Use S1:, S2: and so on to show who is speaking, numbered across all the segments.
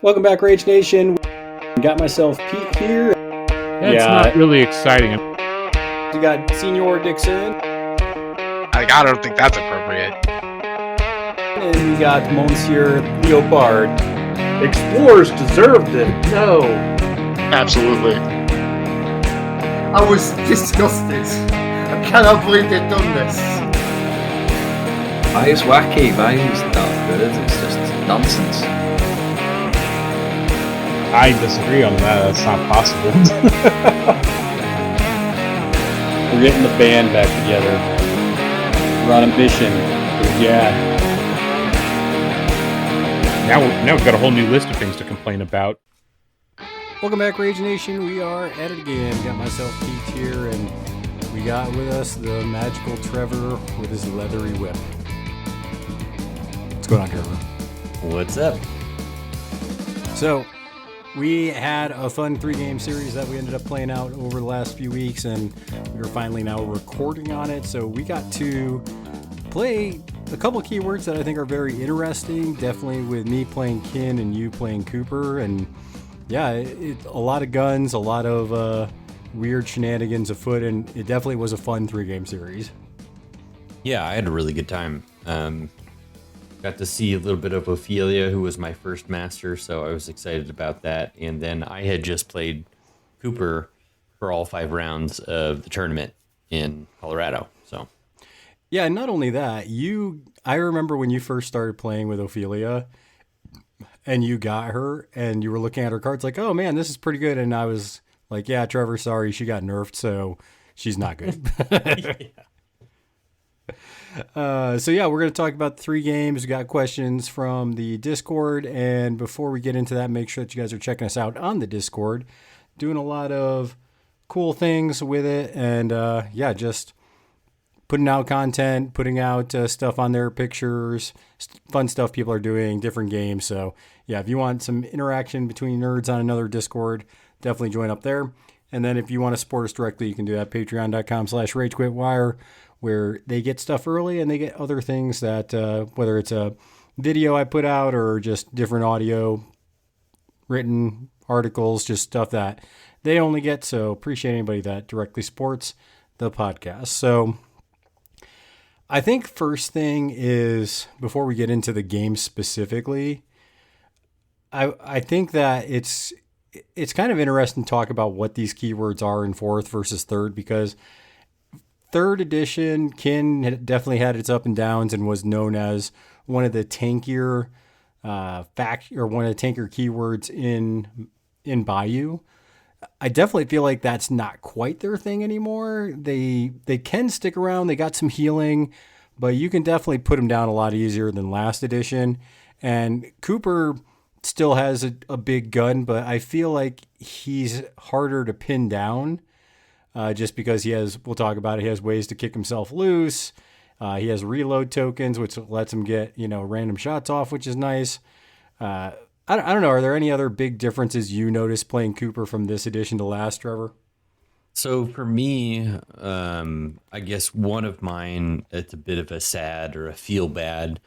S1: Welcome back, Rage Nation. Got myself Pete here.
S2: That's not really exciting.
S1: You got Senior Dixon.
S3: I don't think that's appropriate.
S1: And we got Monsieur Leopard.
S4: Explorers deserved it. No.
S3: Absolutely.
S5: I was disgusted. I cannot believe they've done this.
S6: Why is wacky? Why is that good? It's just nonsense.
S2: I disagree on that. That's not possible.
S1: We're getting the band back together. We're on a mission. Yeah.
S2: Now we've got a whole new list of things to complain about.
S1: Welcome back, Rage Nation. We are at it again. Got myself Pete here, and we got with us the magical Trevor with his leathery whip. What's going on, Trevor?
S6: What's up?
S1: So, we had a fun 3-game series that we ended up playing out over the last few weeks, and we're finally now recording on it. So we got to play a couple of keywords that I think are very interesting, definitely with me playing Kin and you playing Cooper. And yeah, a lot of guns, a lot of weird shenanigans afoot, and it definitely was a fun 3-game series.
S6: Yeah, I had a really good time. Got to see a little bit of Ophelia, who was my first master, so I was excited about that. And then I had just played Cooper for all 5 rounds of the tournament in Colorado. So,
S1: yeah, and not only that, I remember when you first started playing with Ophelia, and you got her, and you were looking at her cards like, oh man, this is pretty good. And I was like, yeah, Trevor, sorry, she got nerfed, so she's not good. So yeah, we're going to talk about the 3 games. We got questions from the Discord, and before we get into that, make sure that you guys are checking us out on the Discord. Doing a lot of cool things with it, and yeah, just putting out content, putting out stuff on their pictures, fun stuff people are doing, different games. So yeah, if you want some interaction between nerds on another Discord, definitely join up there. And then if you want to support us directly, you can do that, patreon.com/RageQuitWire, where they get stuff early and they get other things that, whether it's a video I put out or just different audio, written articles, just stuff that they only get. So appreciate anybody that directly supports the podcast. So I think first thing is, before we get into the game specifically, I think that it's kind of interesting to talk about what these keywords are in 4th versus 3rd, because 3rd edition, Kin definitely had its up and downs and was known as one of the tankier one of the tankier keywords in Bayou. I definitely feel like that's not quite their thing anymore. They can stick around. They got some healing, but you can definitely put them down a lot easier than last edition. And Cooper still has a big gun, but I feel like he's harder to pin down. Just because we'll talk about it, he has ways to kick himself loose. He has reload tokens, which lets him get, random shots off, which is nice. I don't know. Are there any other big differences you noticed playing Cooper from this edition to last, Trevor?
S6: So for me, I guess one of mine, it's a bit of a sad or a feel bad,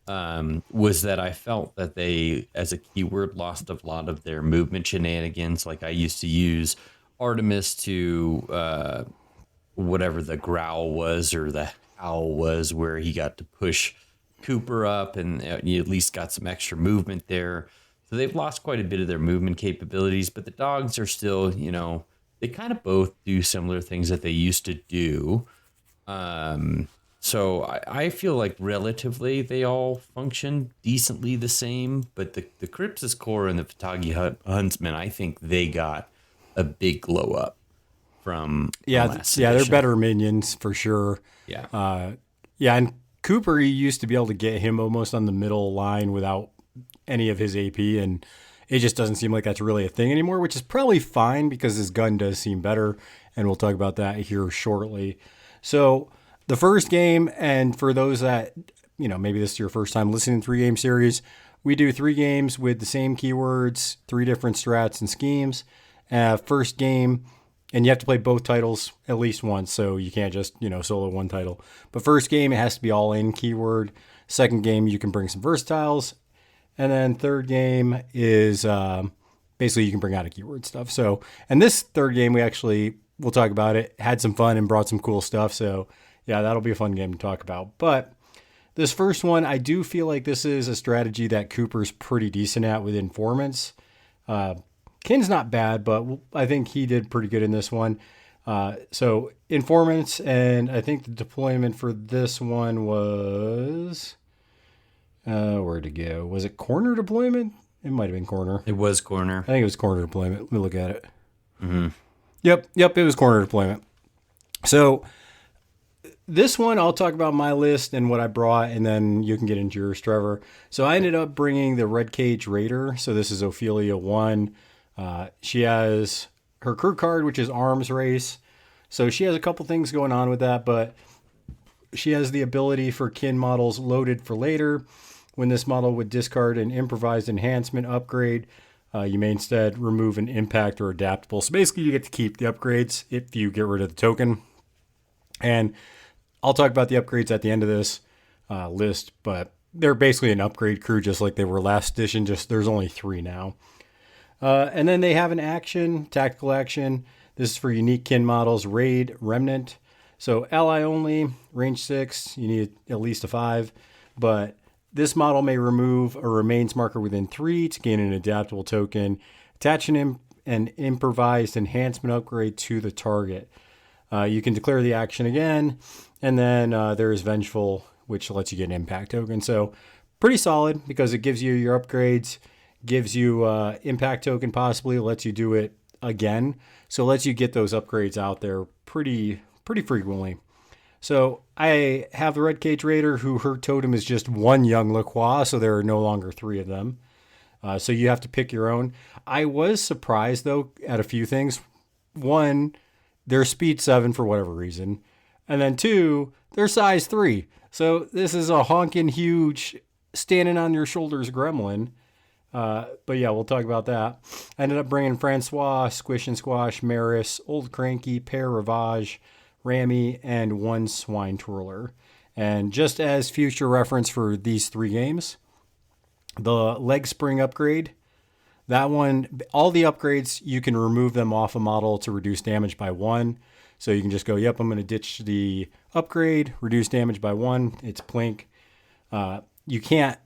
S6: was that I felt that they, as a keyword, lost a lot of their movement shenanigans. Like I used to use Artemis to whatever the growl was or the howl was, where he got to push Cooper up, and you at least got some extra movement there. So they've lost quite a bit of their movement capabilities, but the dogs are still, they kind of both do similar things that they used to do. So I feel like relatively they all function decently the same, but the Crypsis Core and the Fatagi Huntsman, I think they got a big glow up from last edition.
S1: They're better minions for sure.
S6: Yeah.
S1: And Cooper, you used to be able to get him almost on the middle line without any of his AP, and it just doesn't seem like that's really a thing anymore, which is probably fine because his gun does seem better, and we'll talk about that here shortly. So the first game, and for those that, maybe this is your first time listening to 3-game series, we do 3 games with the same keywords, 3 different strats and schemes. First game, and you have to play both titles at least once, so you can't just, solo one title. But first game, it has to be all in keyword. Second game, you can bring some versatiles. And then third game is basically you can bring out a keyword stuff. So, and this third game we'll talk about it, had some fun and brought some cool stuff. So yeah, that'll be a fun game to talk about. But this first one, I do feel like this is a strategy that Cooper's pretty decent at with informants. Kin's not bad, but I think he did pretty good in this one. So informants, and I think the deployment for this one was, where'd it go? Was it corner deployment? It might have been corner.
S6: It was corner.
S1: I think it was corner deployment. Let me look at it.
S6: Mm-hmm.
S1: Yep, it was corner deployment. So this one, I'll talk about my list and what I brought, and then you can get into yours, Trevor. So I ended up bringing the Red Cage Raider. So this is Ophelia 1. She has her crew card, which is Arms Race. So she has a couple things going on with that, but she has the ability for kin models loaded for later. When this model would discard an improvised enhancement upgrade, you may instead remove an impact or adaptable. So basically you get to keep the upgrades if you get rid of the token. And I'll talk about the upgrades at the end of this list, but they're basically an upgrade crew just like they were last edition, just there's only 3 now. And then they have an action, tactical action. This is for unique kin models, Raid, Remnant. So ally only, range 6, you need at least a 5, but this model may remove a remains marker within 3 to gain an adaptable token. Attach an improvised enhancement upgrade to the target. You can declare the action again, and then there is Vengeful, which lets you get an impact token. So pretty solid because it gives you your upgrades, gives you impact token possibly, lets you do it again. So it lets you get those upgrades out there pretty frequently. So I have the Red Cage Raider, who her totem is just 1 young LaCroix, so there are no longer 3 of them. So you have to pick your own. I was surprised, though, at a few things. 1, they're speed 7 for whatever reason. And then 2, they're size 3. So this is a honking huge, standing on your shoulders gremlin. But yeah, we'll talk about that. I ended up bringing Francois, Squish and Squash, Maris, Old Cranky, Pear Ravage, Rammy, and 1 Swine Twirler. And just as future reference for these 3 games, the Leg Spring upgrade, that one, all the upgrades, you can remove them off a model to reduce damage by 1. So you can just go, yep, I'm going to ditch the upgrade, reduce damage by 1. It's Plink. You can't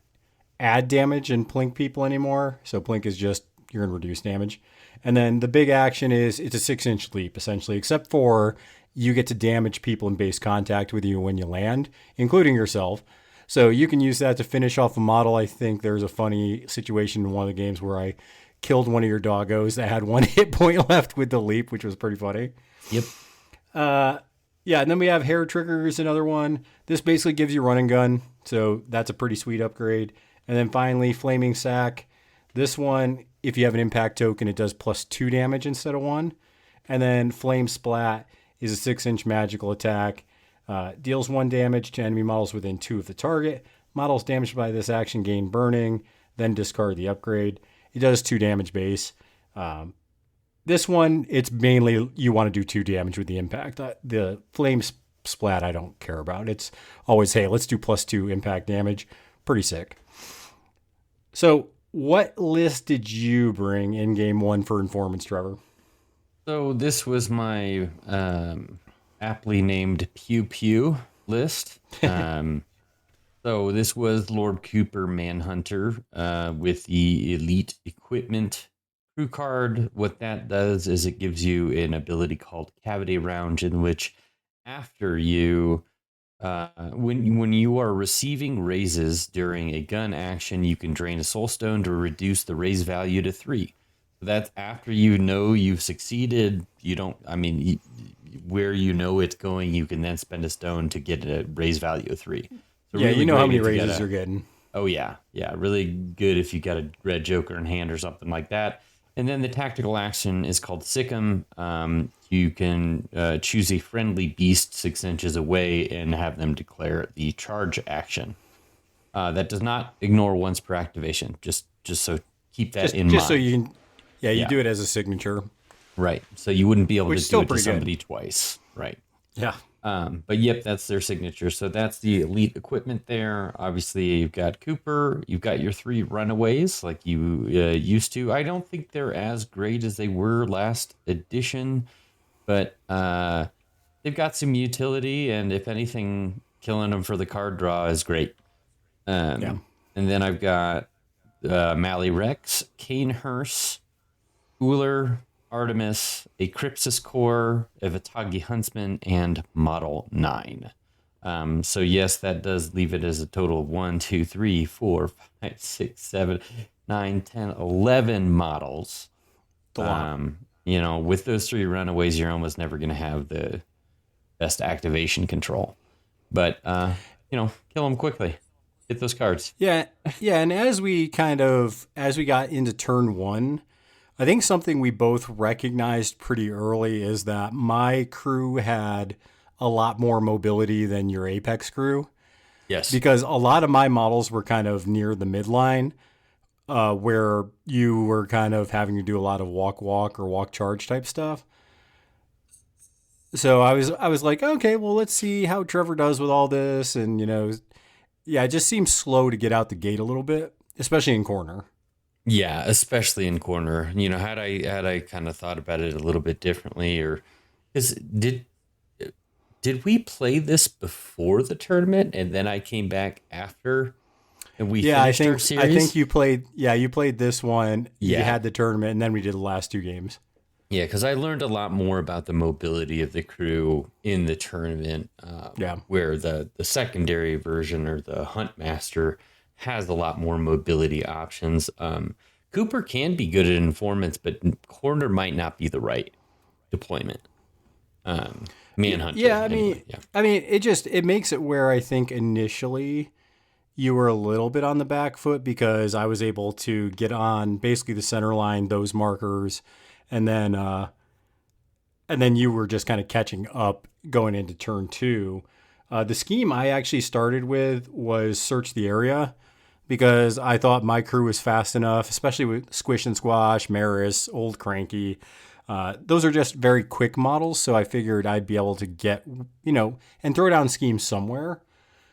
S1: add damage and Plink people anymore. So Plink is just, you're going to reduce damage. And then the big action is it's a 6-inch leap, essentially, except for you get to damage people in base contact with you when you land, including yourself. So you can use that to finish off a model. I think there's a funny situation in one of the games where I killed one of your doggos that had 1 hit point left with the leap, which was pretty funny.
S6: Yep.
S1: Yeah, and then we have Hair Triggers, another one. This basically gives you run and gun, so that's a pretty sweet upgrade. And then finally, Flaming Sack. This one, if you have an impact token, it does +2 damage instead of 1. And then Flame Splat is a 6-inch magical attack. Deals 1 damage to enemy models within 2 of the target. Models damaged by this action gain burning, then discard the upgrade. It does 2 damage base. This one, it's mainly you want to do 2 damage with the impact. The Flame Splat I don't care about. It's always, hey, let's do +2 impact damage. Pretty sick. So what list did you bring in game 1 for Informants, Trevor?
S6: So this was my aptly named Pew Pew list. So this was Lord Cooper Manhunter with the Elite Equipment crew card. What that does is it gives you an ability called Cavity Round, in which after you, when you are receiving raises during a gun action, you can drain a soul stone to reduce the raise value to 3. That's after you know you've succeeded. You don't, where you know it's going, you can then spend a stone to get a raise value of 3. So
S1: yeah,
S6: really
S1: you know how
S6: great
S1: many
S6: if you
S1: raises
S6: got
S1: you're getting.
S6: Oh, yeah. Yeah, really good if you got a red joker in hand or something like that. And then the tactical action is called Sick 'em. You can choose a friendly beast 6 inches away and have them declare the charge action. That does not ignore once per activation. Just so keep that in mind.
S1: Just so you can, you do it as a signature.
S6: Right. So you wouldn't be able
S1: Which
S6: to
S1: is still
S6: do it to
S1: pretty good.
S6: somebody twice. Right.
S1: Yeah.
S6: But yep, that's their signature. So that's the elite equipment there. Obviously, you've got Cooper. You've got your 3 runaways like you used to. I don't think they're as great as they were last edition, but they've got some utility. And if anything, killing them for the card draw is great.
S1: Yeah.
S6: And then I've got Mally Rex, Kanehurst, Uller, Artemis, a Crypsis Core, a Vitagi Huntsman, and Model 9. So yes, that does leave it as a total of 1, 2, 3, 4, 5, 6, 7, 9, 10, 11 models. With those 3 runaways, you're almost never going to have the best activation control. But, kill them quickly. Hit those cards.
S1: Yeah, and as we got into turn 1, I think something we both recognized pretty early is that my crew had a lot more mobility than your Apex crew.
S6: Yes.
S1: Because a lot of my models were kind of near the midline, where you were kind of having to do a lot of walk or walk charge type stuff. So I was like, okay, well, let's see how Trevor does with all this, and it just seems slow to get out the gate a little bit, especially in corner.
S6: Yeah, especially in corner. Had I kind of thought about it a little bit differently, or did we play this before the tournament and then I came back after and we finished our series?
S1: I think you played this one.
S6: Yeah.
S1: You had the tournament and then we did the last 2 games.
S6: Yeah, because I learned a lot more about the mobility of the crew in the tournament. Where the secondary version or the Hunt Master has a lot more mobility options. Cooper can be good at informants, but corner might not be the right deployment. Manhunter.
S1: Yeah,
S6: anyway.
S1: it makes it where I think initially you were a little bit on the back foot because I was able to get on basically the center line, those markers, and then you were just kind of catching up going into turn 2. The scheme I actually started with was search the area because I thought my crew was fast enough, especially with Squish and Squash, Maris, Old Cranky. Those are just very quick models, so I figured I'd be able to get, and throw down schemes somewhere.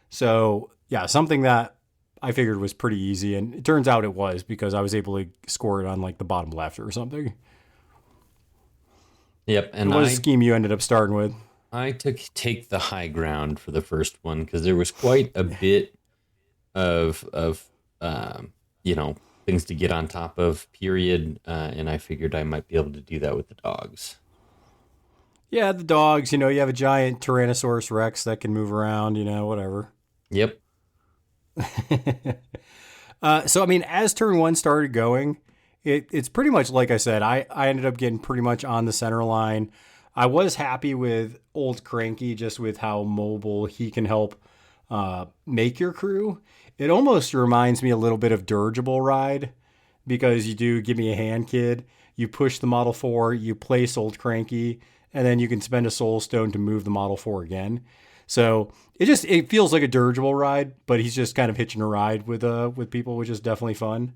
S1: So, yeah, something that I figured was pretty easy, and it turns out it was because I was able to score it on like the bottom left or something.
S6: Yep, and
S1: what scheme you ended up starting with?
S6: I take the high ground for the first one because there was quite a bit of things to get on top of, period, and I figured I might be able to do that with the dogs.
S1: Yeah, the dogs, you have a giant Tyrannosaurus Rex that can move around, whatever.
S6: Yep.
S1: So, as turn 1 started going, it's pretty much like I said, I ended up getting pretty much on the center line. I was happy with Old Cranky just with how mobile he can help make your crew. It almost reminds me a little bit of Dirigible Ride because you do Give Me a Hand Kid. You push the Model 4, you place Old Cranky, and then you can spend a Soul Stone to move the Model 4 again. So it feels like a Dirigible Ride, but he's just kind of hitching a ride with people, which is definitely fun.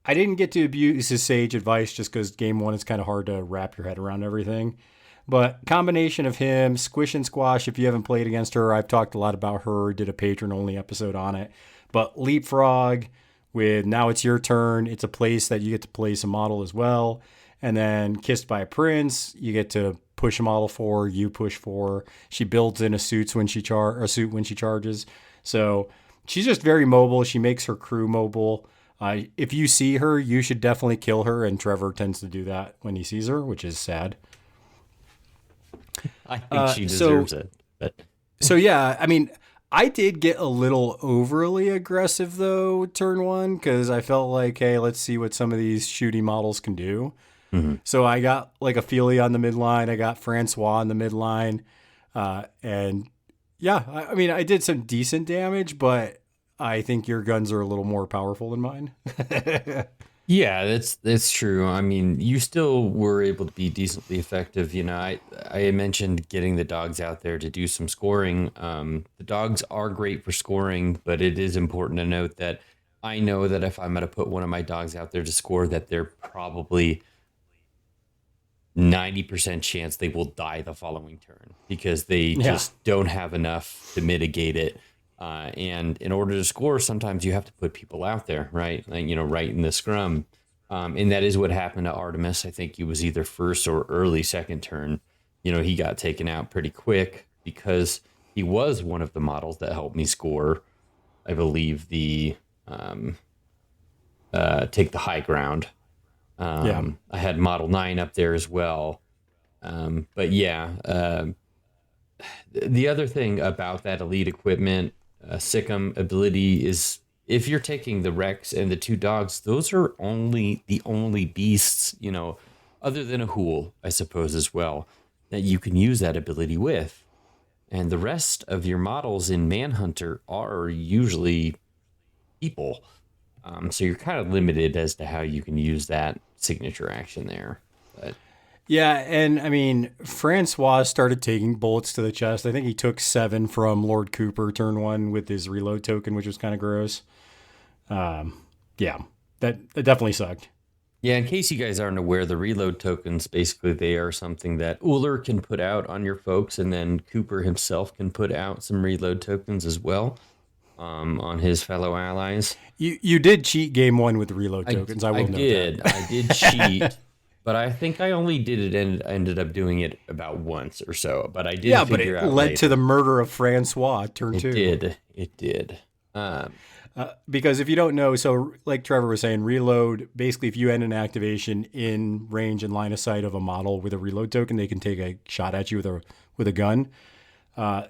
S1: I didn't get to abuse his sage advice just because game 1 is kind of hard to wrap your head around everything. But combination of him, Squish and Squash, if you haven't played against her, I've talked a lot about her, did a patron-only episode on it. But Leapfrog with Now It's Your Turn, it's a place that you get to place a model as well. And then Kissed by a Prince, you get to push a model for, you push for. She builds in a suit when she charges. So she's just very mobile. She makes her crew mobile. If you see her, you should definitely kill her, and Trevor tends to do that when he sees her, which is sad.
S6: I think she deserves it. But
S1: So yeah, I did get a little overly aggressive though turn 1 because I felt like, hey, let's see what some of these shooty models can do.
S6: Mm-hmm.
S1: So I got like Ophelia on the midline, I got Francois on the midline, and yeah, I did some decent damage, but I think your guns are a little more powerful than mine.
S6: yeah, that's true. You still were able to be decently effective. I mentioned getting the dogs out there to do some scoring. The dogs are great for scoring, but it is important to note that I know that if I'm going to put one of my dogs out there to score, that they're probably 90% chance they will die the following turn because they just don't have enough to mitigate it. And in order to score, sometimes you have to put people out there, right? Like, right in the scrum. And that is what happened to Artemis. I think he was either first or early second turn. He got taken out pretty quick because he was one of the models that helped me score, I believe, the take the high ground. I had Model 9 up there as well. But the other thing about that elite equipment, Sikkim ability is if you're taking the Rex and the 2 dogs, those are the only beasts, other than a Hool, I suppose, as well, that you can use that ability with. And the rest of your models in Manhunter are usually people. So you're kind of limited as to how you can use that signature action there. But
S1: Yeah, and I mean, Francois started taking bullets to the chest. I think he took 7 from Lord Cooper turn 1 with his reload token, which was kind of gross. That definitely sucked.
S6: Yeah, in case you guys aren't aware, the reload tokens, basically they are something that Uller can put out on your folks, and then Cooper himself can put out some reload tokens as well on his fellow allies.
S1: You did cheat game 1 with the reload tokens. I
S6: did cheat, but I think I only did it and ended up doing it about once or so. But I did.
S1: Yeah, but it led to the murder of Francois turn 2.
S6: It did.
S1: Because if you don't know, so like Trevor was saying, reload, basically if you end an activation in range and line of sight of a model with a reload token, they can take a shot at you with a gun.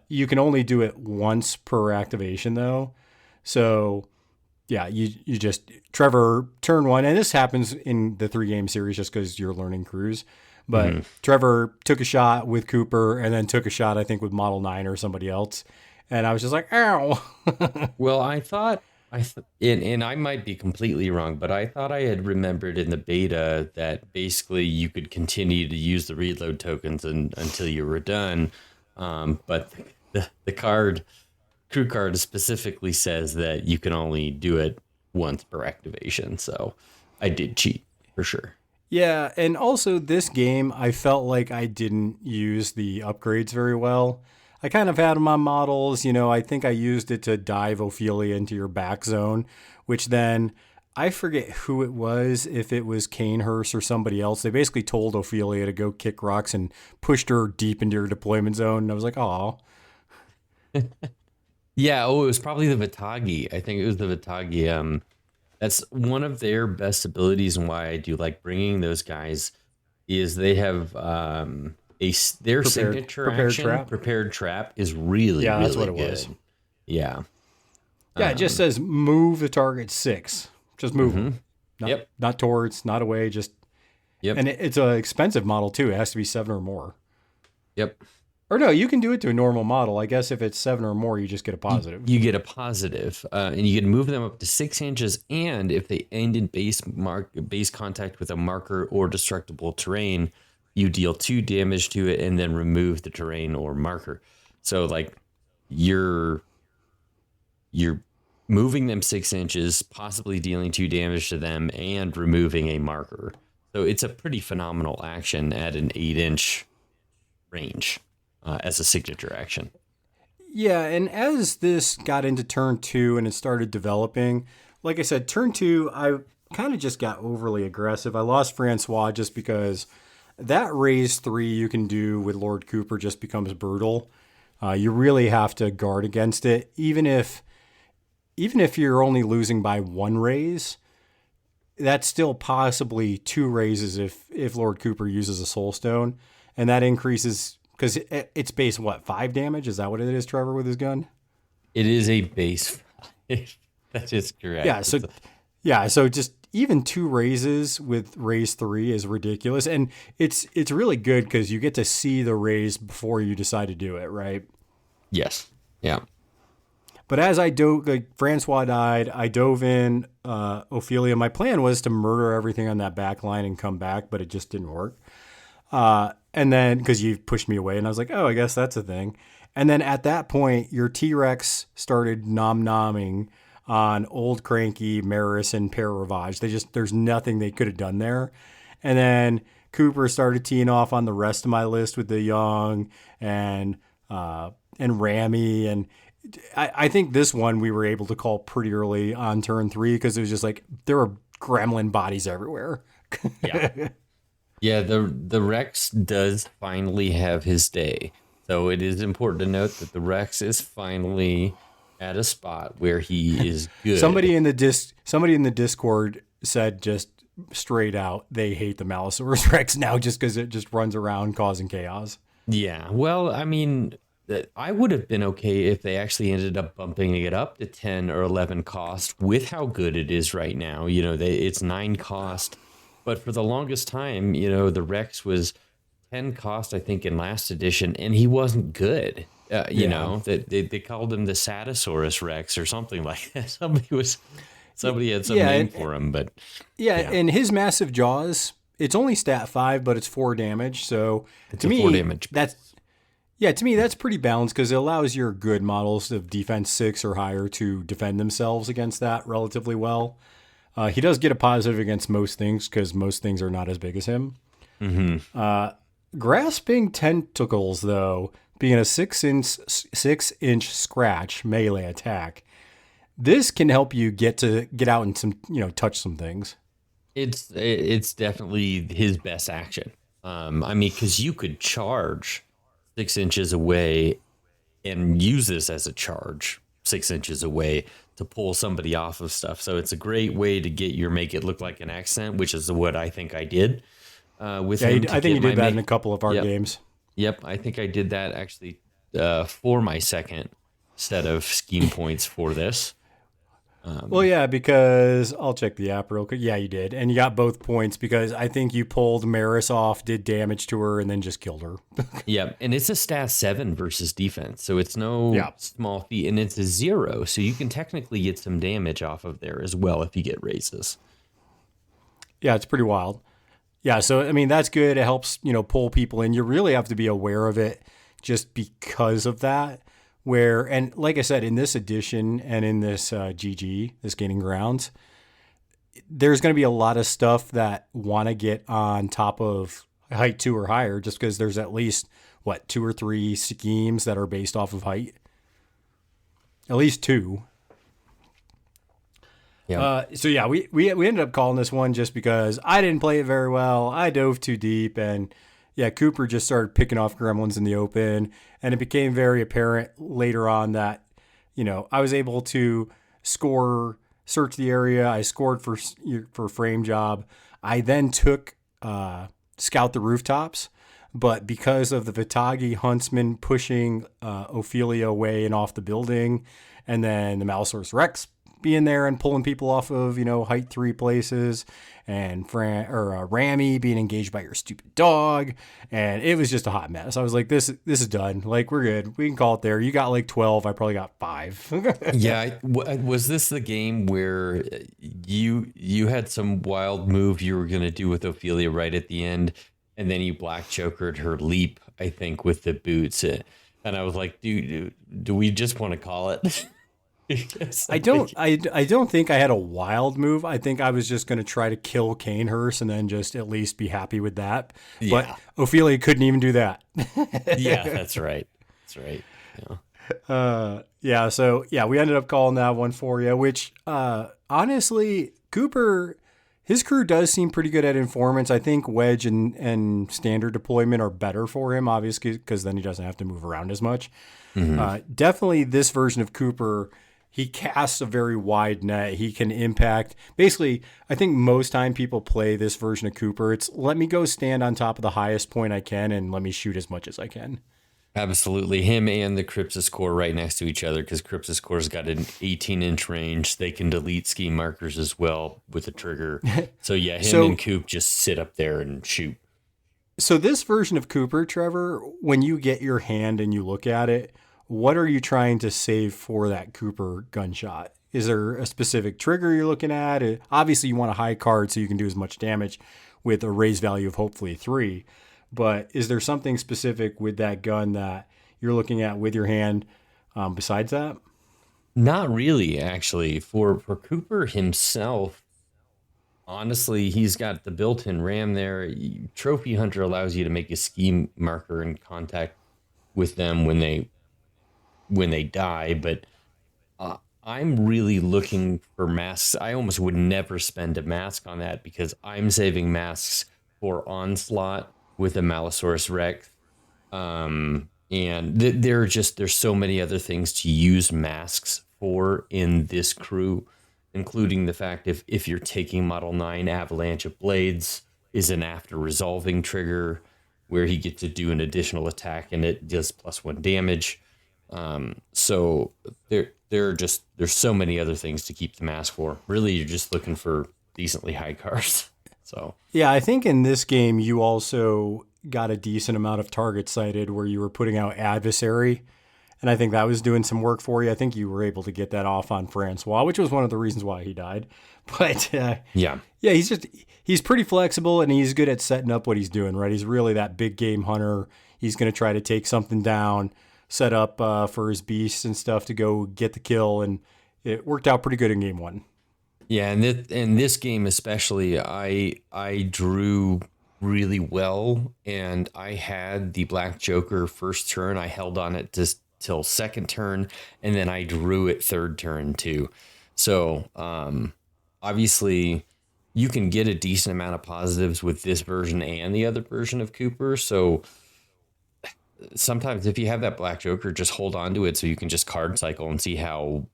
S1: You can only do it once per activation though. So yeah, you just, Trevor, turn 1, and this happens in the 3-game series just because you're learning crews. But Trevor took a shot with Cooper and then took a shot, I think, with Model 9 or somebody else. And I was just like, ow.
S6: Well, I thought, and I might be completely wrong, but I thought I had remembered in the beta that basically you could continue to use the reload tokens until you were done. But the crew card specifically says that you can only do it once per activation. So I did cheat for sure.
S1: Yeah, and also this game, I felt like I didn't use the upgrades very well. I kind of had them on models, I think I used it to dive Ophelia into your back zone, which then, I forget who it was, if it was Kanehurst or somebody else. They basically told Ophelia to go kick rocks and pushed her deep into your deployment zone. And I was like, aw.
S6: Yeah, it was probably the Vitagi. I think it was the Vitagi. That's one of their best abilities, and why I do like bringing those guys is they have their signature action, prepared trap, is really
S1: that's
S6: really
S1: what it
S6: good.
S1: was.
S6: Yeah,
S1: it just says move the target 6. Just move them. Not towards, not away. Just and it's an expensive model too. It has to be 7 or more.
S6: Yep.
S1: Or no, you can do it to a normal model. I guess if it's 7 or more, you just get a positive.
S6: You get a positive, and you can move them up to 6 inches. And if they end in base contact with a marker or destructible terrain, you deal 2 damage to it and then remove the terrain or marker. So like you're moving them 6 inches, possibly dealing 2 damage to them and removing a marker. So it's a pretty phenomenal action at an 8-inch range. As a signature action.
S1: Yeah, and as this got into turn 2 and it started developing, like I said, turn 2, I kind of just got overly aggressive. I lost Francois just because that raise 3 you can do with Lord Cooper just becomes brutal. You really have to guard against it, even if you're only losing by 1 raise. That's still possibly 2 raises if Lord Cooper uses a Soul Stone, and that increases. Because it's base, 5 damage? Is that what it is, Trevor, with his gun?
S6: It is a base 5. That is correct.
S1: So just even 2 raises with raise 3 is ridiculous. And it's really good because you get to see the raise before you decide to do it, right?
S6: Yes. Yeah.
S1: But as Francois died, I dove in Ophelia. My plan was to murder everything on that back line and come back, but it just didn't work. And then, because you pushed me away, and I was like, oh, I guess that's a thing. And then at that point, your T-Rex started nom-nomming on Old Cranky, Maris, and Pere Ravage. There's nothing they could have done there. And then Cooper started teeing off on the rest of my list with the Young and Rami. And I think this one we were able to call pretty early on turn 3 because it was just like there were gremlin bodies everywhere.
S6: Yeah. Yeah, the Rex does finally have his day. So it is important to note that the Rex is finally at a spot where he is good.
S1: Somebody in the Discord said just straight out they hate the Malifaux Rex now just because it just runs around causing chaos.
S6: Yeah, well, I mean, I would have been okay if they actually ended up bumping it up to 10 or 11 cost with how good it is right now. You know, it's 9 cost. But for the longest time, you know, the Rex was 10 cost, I think, in last edition, and he wasn't good. You know, that they called him the Satosaurus Rex or something like that. Somebody had some name for him, but
S1: yeah, and his massive jaws, it's only stat 5, but it's 4 damage. So
S6: to me, 4 damage.
S1: To me, that's pretty balanced because it allows your good models of defense 6 or higher to defend themselves against that relatively well. He does get a positive against most things because most things are not as big as him.
S6: Mm-hmm.
S1: Grasping Tentacles, though, being a 6-inch scratch melee attack, this can help you get out and touch some things.
S6: It's definitely his best action. I mean, because you could charge 6 inches away and use this as a charge 6 inches away to pull somebody off of stuff. So it's a great way to make it look like an accent, which is what I think I did with him.
S1: I think you did that in a couple of our games.
S6: Yep, I think I did that actually for my second set of scheme points for this.
S1: Well, yeah, because I'll check the app real quick. Yeah, you did. And you got both points because I think you pulled Maris off, did damage to her, and then just killed her.
S6: Yeah, and it's a stat 7 versus defense, so it's no small feat, and it's a 0, so you can technically get some damage off of there as well if you get raises.
S1: Yeah, it's pretty wild. Yeah, so, I mean, that's good. It helps, pull people in. You really have to be aware of it just because of that. And like I said, in this edition and in this GG, this Gaining Grounds, there's going to be a lot of stuff that want to get on top of height 2 or higher just because there's at least, 2 or 3 schemes that are based off of height? At least 2.
S6: Yeah.
S1: We ended up calling this one just because I didn't play it very well. I dove too deep, and Cooper just started picking off gremlins in the open, and it became very apparent later on that, I was able to search the area. I scored for frame job. I then took scout the rooftops, but because of the Vitagi huntsman pushing Ophelia away and off the building, and then the Malifaux Rex being there and pulling people off of, height 3 places, and Rami being engaged by your stupid dog. And it was just a hot mess. I was like, this is done. Like, we're good. We can call it there. You got like 12. I probably got 5.
S6: Yeah. Was this the game where you had some wild move you were going to do with Ophelia right at the end, and then you black chokered her leap, I think, with the boots? And I was like, dude, do we just want to call it?
S1: I don't think I had a wild move. I think I was just going to try to kill Kanehurst and then just at least be happy with that. Yeah. But Ophelia couldn't even do that.
S6: Yeah, that's right. That's right.
S1: Yeah. So we ended up calling that one for you, which honestly, Cooper, his crew does seem pretty good at informants. I think Wedge and standard deployment are better for him, obviously, because then he doesn't have to move around as much. Mm-hmm. Definitely this version of Cooper, he casts a very wide net. He can impact. Basically, I think most time people play this version of Cooper, it's let me go stand on top of the highest point I can and let me shoot as much as I can.
S6: Absolutely. Him and the Crypsis Core right next to each other, because Crypsis Core's got an 18-inch range. They can delete scheme markers as well with a trigger. So yeah, him and Coop just sit up there and shoot.
S1: So this version of Cooper, Trevor, when you get your hand and you look at it, what are you trying to save for that Cooper gunshot? Is there a specific trigger you're looking at? Obviously, you want a high card so you can do as much damage with a raise value of hopefully 3. But is there something specific with that gun that you're looking at with your hand besides that?
S6: Not really, actually. For Cooper himself, honestly, he's got the built-in RAM there. Trophy Hunter allows you to make a ski marker and contact with them when they die, but I'm really looking for masks. I almost would never spend a mask on that because I'm saving masks for Onslaught with a Malisaurus Rex. And there's so many other things to use masks for in this crew, including the fact if you're taking Model 9, Avalanche of Blades is an after resolving trigger where he gets to do an additional attack and it does +1 damage. So there's so many other things to keep the mask for. Really, you're just looking for decently high cars. So
S1: Yeah, I think in this game you also got a decent amount of target sighted where you were putting out adversary. And I think that was doing some work for you. I think you were able to get that off on Francois, which was one of the reasons why he died. But
S6: yeah,
S1: he's pretty flexible and he's good at setting up what he's doing, right? He's really that big game hunter. He's going to try to take something down, set up for his beasts and stuff to go get the kill. And it worked out pretty good in game one.
S6: yeah, and in this game especially, I drew really well, and I had the Black Joker first turn. I held on it till second turn, and then I drew it third turn too. So obviously, you can get a decent amount of positives with this version and the other version of Cooper. So sometimes if you have that Black Joker, just hold on to it so you can just card cycle and see how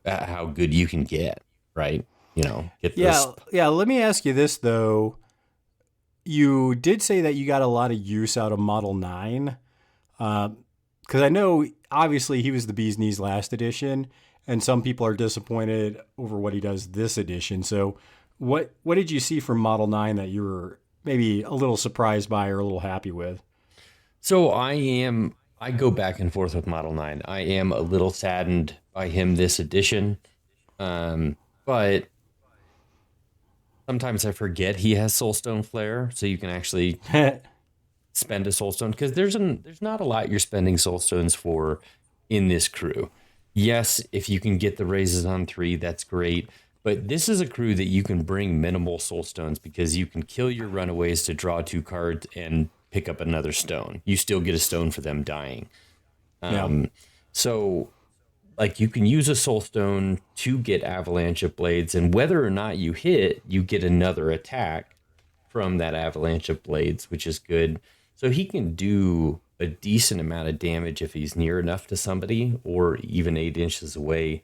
S6: how good you can get. Right? Get this.
S1: Yeah. Let me ask you this though. You did say that you got a lot of use out of Model 9. Because I know, obviously, he was the bee's knees last edition, and some people are disappointed over what he does this edition. So what did you see from Model 9 that you were maybe a little surprised by or a little happy with?
S6: So I go back and forth with Model 9. I am a little saddened by him this edition. But sometimes I forget he has Soulstone Flare, so you can actually spend a Soulstone, because there's not a lot you're spending Soulstones for in this crew. Yes, if you can get the raises on 3, that's great. But this is a crew that you can bring minimal Soulstones because you can kill your runaways to draw 2 cards and pick up another stone. You still get a stone for them dying. So like you can use a Soulstone to get Avalanche of Blades, and whether or not you hit, you get another attack from that Avalanche of Blades, which is good. So he can do a decent amount of damage if he's near enough to somebody or even 8 inches away.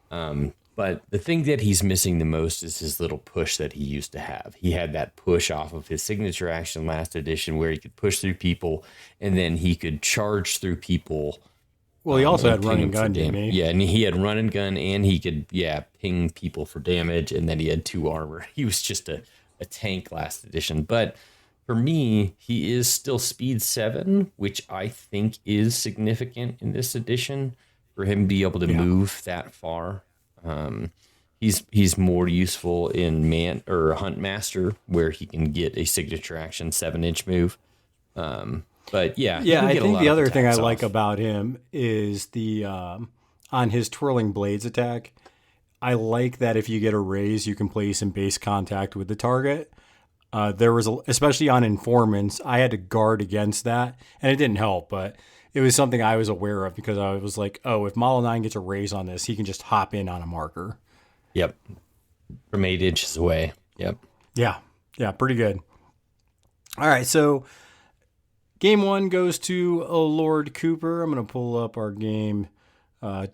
S6: But the thing that he's missing the most is his little push that he used to have. He had that push off of his signature action last edition where he could push through people and then he could charge through people.
S1: Well, he also had
S6: ping
S1: run
S6: them
S1: and
S6: for
S1: gun, didn't
S6: damage.
S1: he?
S6: Yeah, and he had run and gun, and he could, ping people for damage, and then he had 2 armor. He was just a tank last edition. But for me, he is still speed 7, which I think is significant in this edition for him to be able to move that far. He's more useful in Hunt Master, where he can get a signature action 7-inch move. But
S1: I think the other thing I like about him is the on his twirling blades attack. I like that if you get a raise, you can place in base contact with the target. There was especially on informants, I had to guard against that, and it didn't help, but it was something I was aware of because I was like, oh, if Model 9 gets a raise on this, he can just hop in on a marker.
S6: Yep. From 8 inches away. Yep.
S1: Yeah, pretty good. All right, so game 1 goes to Lord Cooper. I'm going to pull up our game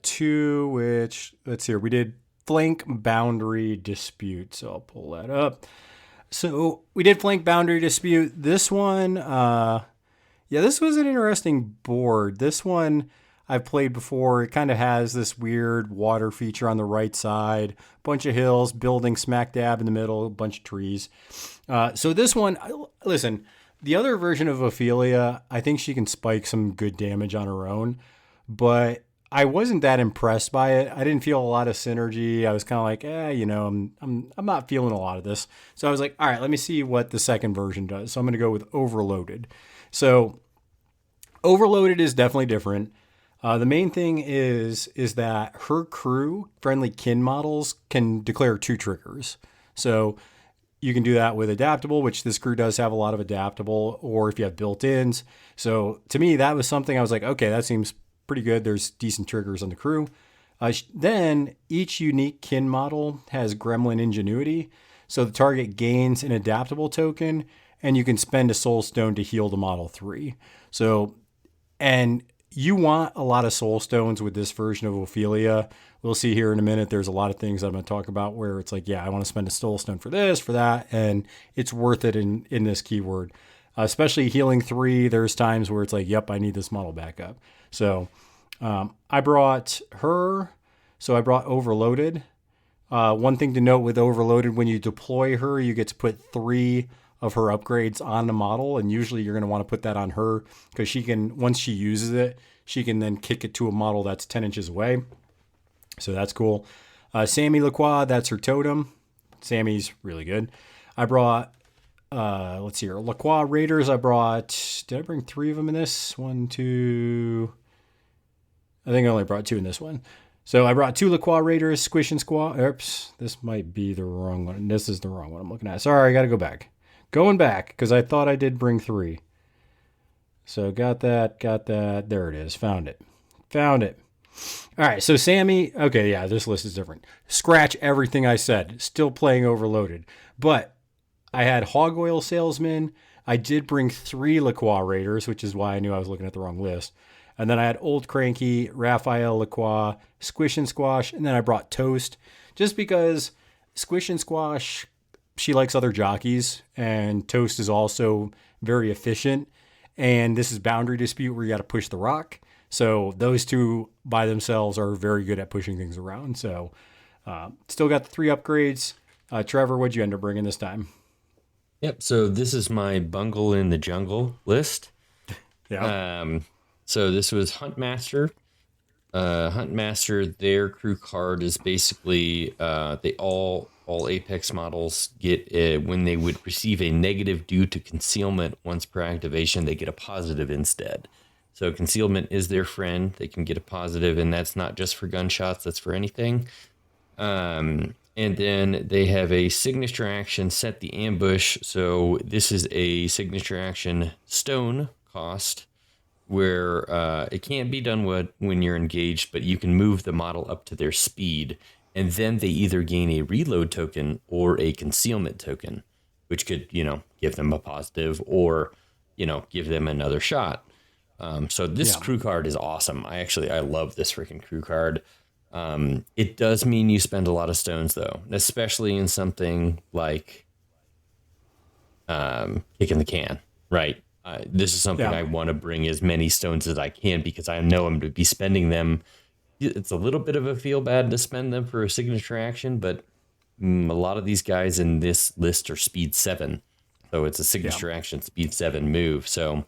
S1: 2, which, let's see here, we did Flank Boundary Dispute, so I'll pull that up. So we did Flank Boundary Dispute. This one, this was an interesting board. This one I've played before. It kind of has this weird water feature on the right side, bunch of hills, building smack dab in the middle, a bunch of trees. So this one, listen, the other version of Ophelia, I think she can spike some good damage on her own, but I wasn't that impressed by it. I didn't feel a lot of synergy. I was kind of like, I'm not feeling a lot of this. So I was like, all right, let me see what the second version does. So I'm going to go with Overloaded. So Overloaded is definitely different. The main thing is that her crew, friendly kin models, can declare 2 triggers. So you can do that with adaptable, which this crew does have a lot of adaptable, or if you have built-ins. So to me, that was something I was like, okay, that seems pretty good. There's decent triggers on the crew. Then each unique kin model has Gremlin Ingenuity. So the target gains an adaptable token, and you can spend a soul stone to heal the model 3. So, and you want a lot of soul stones with this version of Ophelia. We'll see here in a minute. There's a lot of things I'm going to talk about where it's like, yeah, I want to spend a soul stone for this, for that, and it's worth it in this keyword. Especially healing 3, there's times where it's like, yep, I need this model back up. So I brought her. So I brought Overloaded. One thing to note with Overloaded, when you deploy her, you get to put 3 of her upgrades on the model, and usually you're going to want to put that on her because she can, once she uses it, she can then kick it to a model that's 10 inches away. So that's cool. Sammy Lacroix, that's her totem. Sammy's really good. I brought, let's see here, Lacroix Raiders. I brought, did I bring 3 of them in this? 1, 2, I think I only brought 2 in this one. So I brought 2 Lacroix Raiders, Squish and Squaw. Oops, this might be the wrong one. This is the wrong one I'm looking at. Sorry, I got to go back. Going back, because I thought I did bring 3. So got that. There it is. Found it. All right, so Sammy, okay, yeah, this list is different. Scratch everything I said. Still playing Overloaded. But I had Hog Oil Salesman. I did bring 3 Lacroix Raiders, which is why I knew I was looking at the wrong list. And then I had Old Cranky, Raphael Lacroix, Squish and Squash, and then I brought Toast. Just because Squish and Squash, she likes other jockeys, and Toast is also very efficient. And this is Boundary Dispute where you got to push the rock. So those 2 by themselves are very good at pushing things around. So still got the 3 upgrades. Trevor, what'd you end up bringing this time?
S6: Yep. So this is my Bungle in the Jungle list.
S1: Yeah.
S6: So this was Huntmaster. Huntmaster, their crew card is basically they all Apex models get when they would receive a negative due to concealment once per activation, they get a positive instead. So concealment is their friend. They can get a positive, and that's not just for gunshots, that's for anything. And then they have a signature action, Set the Ambush. So this is a signature action stone cost where it can't be done when you're engaged, but you can move the model up to their speed. And then they either gain a reload token or a concealment token, which could, give them a positive or, give them another shot. So this crew card is awesome. I love this freaking crew card. It does mean you spend a lot of stones though, especially in something like kicking the can, right? This is something I want to bring as many stones as I can because I know I'm going to be spending them. It's a little bit of a feel bad to spend them for a signature action, but a lot of these guys in this list are speed 7. So it's a signature action speed 7 move. So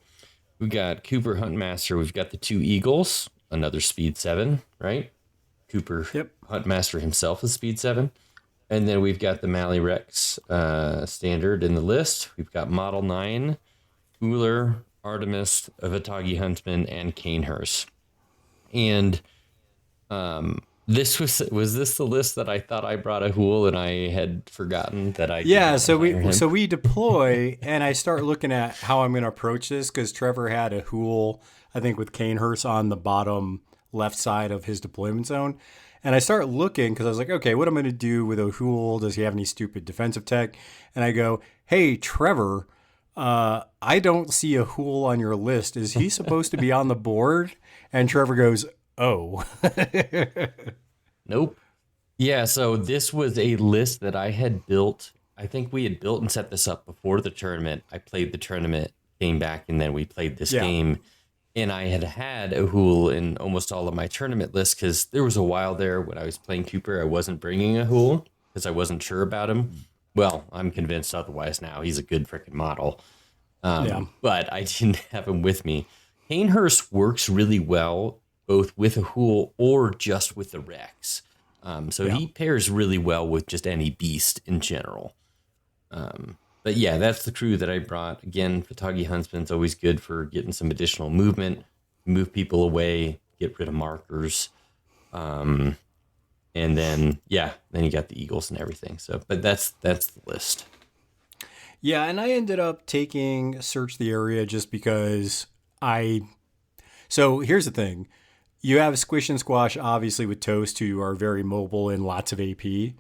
S6: we got Cooper Huntmaster. We've got the 2 Eagles, another speed 7, right? Cooper Huntmaster himself is speed 7. And then we've got the Malifaux standard in the list. We've got Model 9, Uller, Artemis, Vatagi Huntsman, and Canehurst. And this was this the list that I thought I brought a Hool and I had forgotten that I
S1: so we deploy and I start looking at how I'm going to approach this because Trevor had a Hool, I think, with Canehurst on the bottom left side of his deployment zone. And I start looking because I was like, okay, what am I going to do with O'Hool? Does he have any stupid defensive tech? And I go, hey, Trevor, I don't see a Hool on your list. Is he supposed to be on the board? And Trevor goes, oh.
S6: Nope. Yeah, so this was a list that I had built. I think we had built and set this up before the tournament. I played the tournament, came back, and then we played this game. And I had a Hool in almost all of my tournament lists because there was a while there when I was playing Cooper, I wasn't bringing a Hool because I wasn't sure about him. Well, I'm convinced otherwise now. He's a good freaking model. But I didn't have him with me. Canehurst works really well, both with a Hool or just with the Rex. He pairs really well with just any beast in general. But yeah, that's the crew that I brought. Again, Vatagi Huntsman's always good for getting some additional movement, move people away, get rid of markers. And then then you got the Eagles and everything. So, but that's the list.
S1: Yeah, and I ended up taking Search the Area just because So here's the thing. You have Squish and Squash, obviously, with Toast, who are very mobile and lots of AP.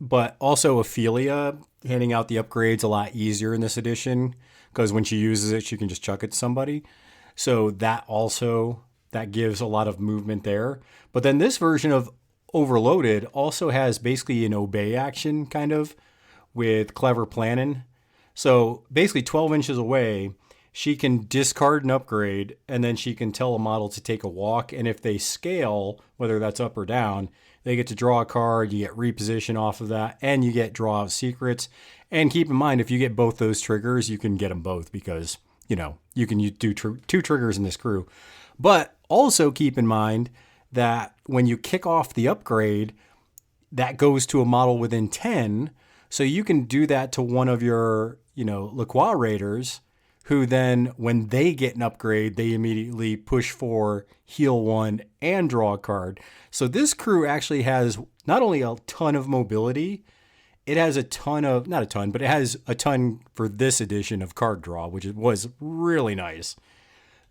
S1: But also Ophelia, handing out the upgrades a lot easier in this edition, because when she uses it, she can just chuck it to somebody. So that gives a lot of movement there. But then this version of Overloaded also has basically an obey action, kind of, with Clever Planning. So basically 12 inches away, she can discard an upgrade, and then she can tell a model to take a walk. And if they scale, whether that's up or down, they get to draw a card, you get reposition off of that, and you get draw out secrets. And keep in mind, if you get both those triggers, you can get them both because, you can do two triggers in this crew. But also keep in mind that when you kick off the upgrade, that goes to a model within 10. So you can do that to one of your, LaCroix Raiders, who then, when they get an upgrade, they immediately push for heal one and draw a card. So this crew actually has not only a ton of mobility, it has not a ton, but it has a ton for this edition of card draw, which was really nice.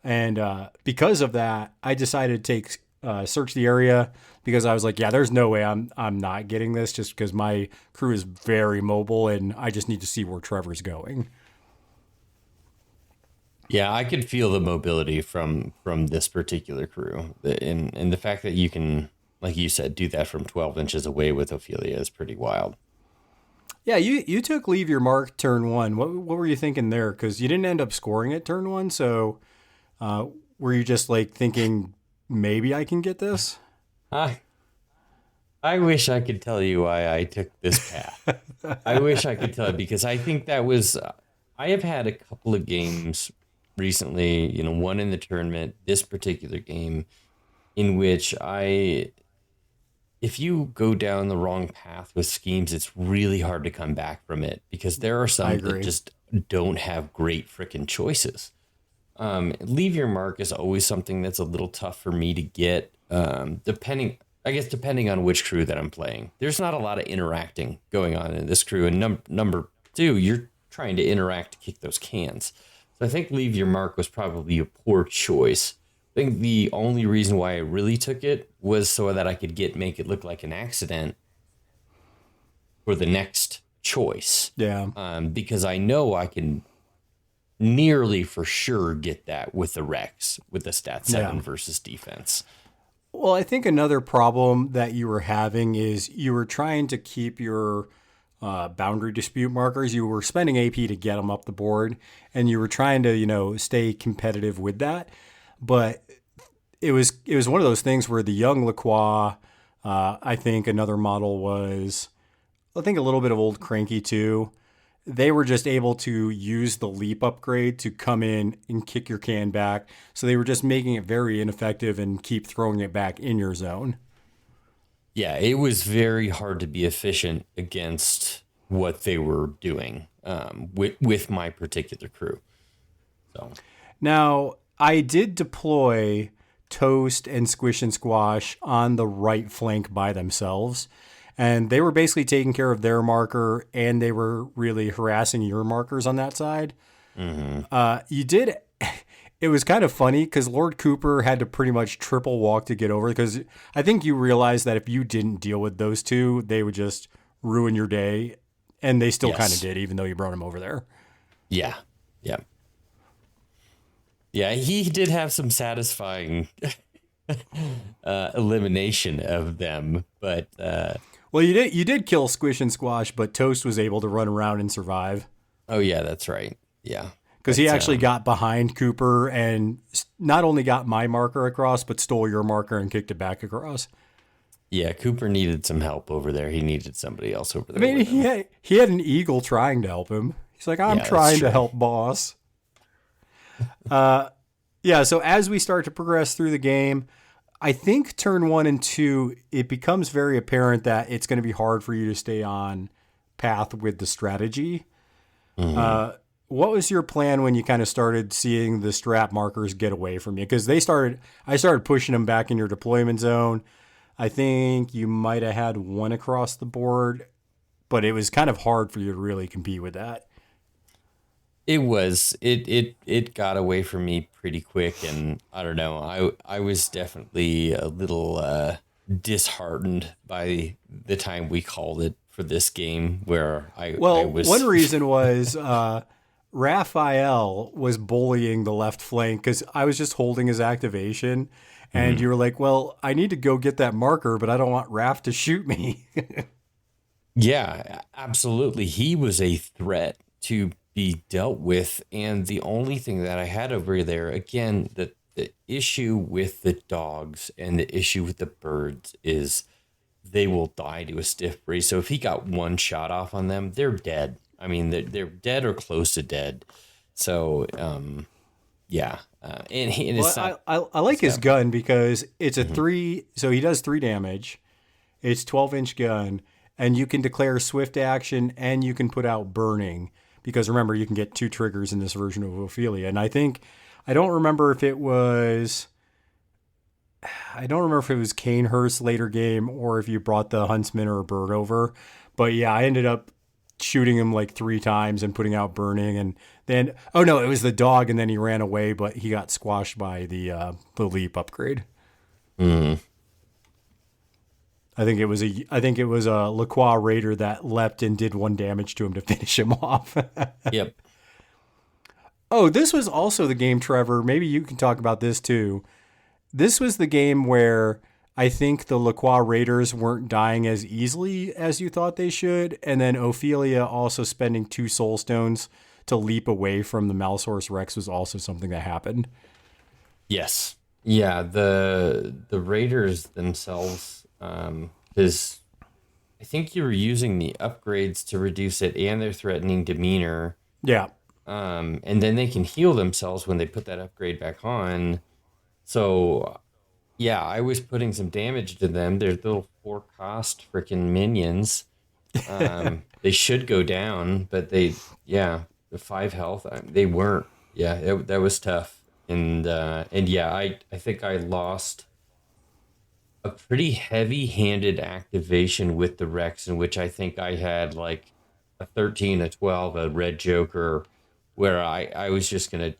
S1: And because of that, I decided to take Search the Area, because I was like, yeah, there's no way I'm not getting this, just because my crew is very mobile and I just need to see where Trevor's going.
S6: Yeah, I could feel the mobility from this particular crew, and the fact that you can, like you said, do that from 12 inches away with Ophelia is pretty wild.
S1: Yeah, you took Leave Your Mark turn one. What were you thinking there? Because you didn't end up scoring it turn one, so were you just like thinking maybe I can get this?
S6: I wish I could tell you why I took this path. I wish I could tell you, because I think that was. I have had a couple of games recently, one in the tournament, this particular game, in which if you go down the wrong path with schemes, it's really hard to come back from it, because there are some that just don't have great freaking choices. Leave Your Mark is always something that's a little tough for me to get, depending on which crew that I'm playing. There's not a lot of interacting going on in this crew, and number two, you're trying to interact to kick those cans. So I think Leave Your Mark was probably a poor choice. I think the only reason why I really took it was so that I could make it look like an accident for the next choice.
S1: Yeah.
S6: Because I know I can nearly for sure get that with the Rex, with the stat 7 versus defense.
S1: Well, I think another problem that you were having is you were trying to keep your boundary dispute markers. You were spending AP to get them up the board, and you were trying to, stay competitive with that. But it was one of those things where the young LaCroix, I think another model was, I think a little bit of Old Cranky too. They were just able to use the leap upgrade to come in and kick your can back. So they were just making it very ineffective and keep throwing it back in your zone.
S6: Yeah, it was very hard to be efficient against what they were doing with my particular crew. So
S1: now, I did deploy Toast and Squish and Squash on the right flank by themselves, and they were basically taking care of their marker, and they were really harassing your markers on that side. Mm-hmm. It was kind of funny because Lord Cooper had to pretty much triple walk to get over, because I think you realized that if you didn't deal with those two, they would just ruin your day, and they still kind of did, even though you brought them over there.
S6: Yeah. Yeah, he did have some satisfying elimination of them, but
S1: well, you did kill Squish and Squash, but Toast was able to run around and survive.
S6: Oh yeah, that's right. Yeah,
S1: because he actually got behind Cooper and not only got my marker across, but stole your marker and kicked it back across.
S6: Yeah, Cooper needed some help over there. He needed somebody else over there.
S1: I mean, he had an eagle trying to help him. He's like, I'm trying to help boss. Yeah, so as we start to progress through the game, I think turn 1 and 2, it becomes very apparent that it's going to be hard for you to stay on path with the strategy. Mm-hmm. What was your plan when you kind of started seeing the strat markers get away from you? Because I started pushing them back in your deployment zone. I think you might have had one across the board, but it was kind of hard for you to really compete with that.
S6: It was. It got away from me pretty quick, and I don't know. I was definitely a little disheartened by the time we called it for this game, where I was.
S1: One reason was Raphael was bullying the left flank because I was just holding his activation, and you were like, "Well, I need to go get that marker, but I don't want Raph to shoot me."
S6: Yeah, absolutely. He was a threat to be dealt with, and the only thing that I had over there, again, the issue with the dogs and the issue with the birds is they will die to a stiff breeze. So if he got one shot off on them, they're dead. I mean, they're dead or close to dead. So, yeah. And it's not.
S1: I like his gun because it's a 3, so he does 3 damage. It's 12-inch gun, and you can declare swift action, and you can put out burning. Because remember, you can get 2 triggers in this version of Ophelia. And I don't remember if it was Kanehurst's later game or if you brought the Huntsman or a bird over. But yeah, I ended up shooting him like 3 times and putting out burning. And then, oh no, it was the dog, and then he ran away, but he got squashed by the leap upgrade.
S6: Mm.
S1: I think it was a Lacroix Raider that leapt and did 1 damage to him to finish him off.
S6: Yep.
S1: Oh, this was also the game, Trevor. Maybe you can talk about this too. This was the game where I think the Lacroix Raiders weren't dying as easily as you thought they should, and then Ophelia also spending 2 soul stones to leap away from the Malsaurus Rex was also something that happened.
S6: Yes. Yeah, the Raiders themselves, because I think you were using the upgrades to reduce it and their threatening demeanor.
S1: Yeah.
S6: And then they can heal themselves when they put that upgrade back on. So, yeah, I was putting some damage to them. They're little 4-cost freaking minions. They should go down, but the 5 health, they weren't. Yeah, that was tough. And yeah, I think I lost a pretty heavy-handed activation with the Rex, in which I think I had like a 13, a 12, a red Joker, where I was just going to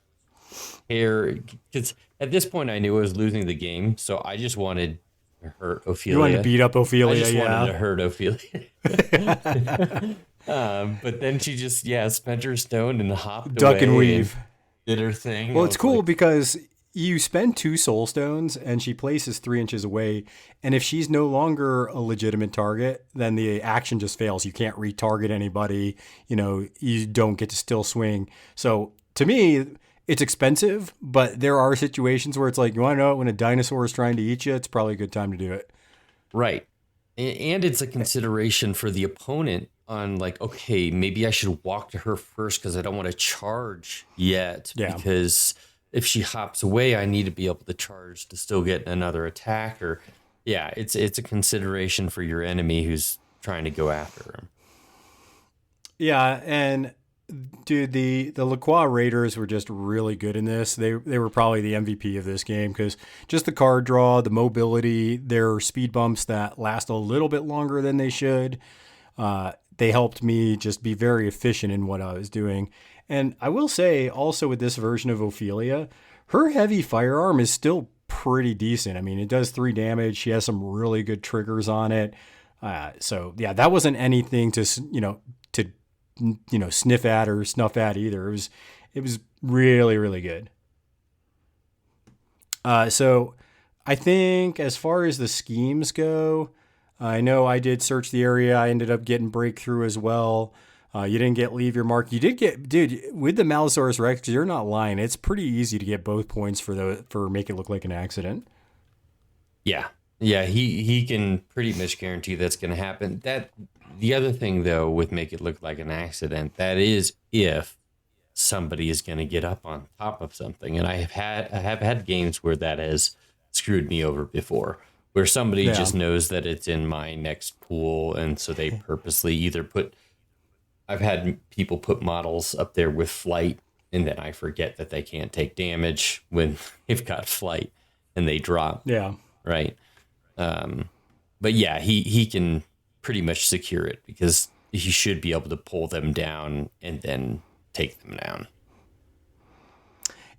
S6: tear, because at this point I knew I was losing the game, so I just wanted to hurt Ophelia.
S1: You wanted to beat up Ophelia,
S6: I just wanted to hurt Ophelia. But then she just, spent her stone and hopped
S1: Duck
S6: away
S1: and weave.
S6: Did her thing.
S1: Well, it's cool because you spend 2 soul stones and she places 3 inches away. And if she's no longer a legitimate target, then the action just fails. You can't retarget anybody. You don't get to still swing. So to me, it's expensive, but there are situations where it's like, you want to know when a dinosaur is trying to eat you, it's probably a good time to do it.
S6: Right. And it's a consideration for the opponent on like, okay, maybe I should walk to her first because I don't want to charge yet.
S1: Yeah.
S6: Because if she hops away, I need to be able to charge to still get another attack. Or yeah, it's a consideration for your enemy who's trying to go after him.
S1: Yeah, and dude, the Lacroix Raiders were just really good in this. They were probably the MVP of this game because just the card draw, the mobility, their speed bumps that last a little bit longer than they should. They helped me just be very efficient in what I was doing. And I will say also with this version of Ophelia, her heavy firearm is still pretty decent. I mean, it does 3 damage. She has some really good triggers on it. So yeah, that wasn't anything to sniff at or snuff at either. It was really, really good. So I think as far as the schemes go, I know I did search the area. I ended up getting breakthrough as well. You didn't get leave your mark. You did get, dude, with the Malsaurus Rex, you're not lying. It's pretty easy to get both points for make it look like an accident.
S6: Yeah. Yeah, he can pretty much guarantee that's going to happen. The other thing, though, with make it look like an accident, that is if somebody is going to get up on top of something. And I have had games where that has screwed me over before, where somebody just knows that it's in my next pool, and so they purposely either put... I've had people put models up there with flight, and then I forget that they can't take damage when they've got flight, and they drop.
S1: Yeah.
S6: Right. But yeah, he can pretty much secure it because he should be able to pull them down and then take them down.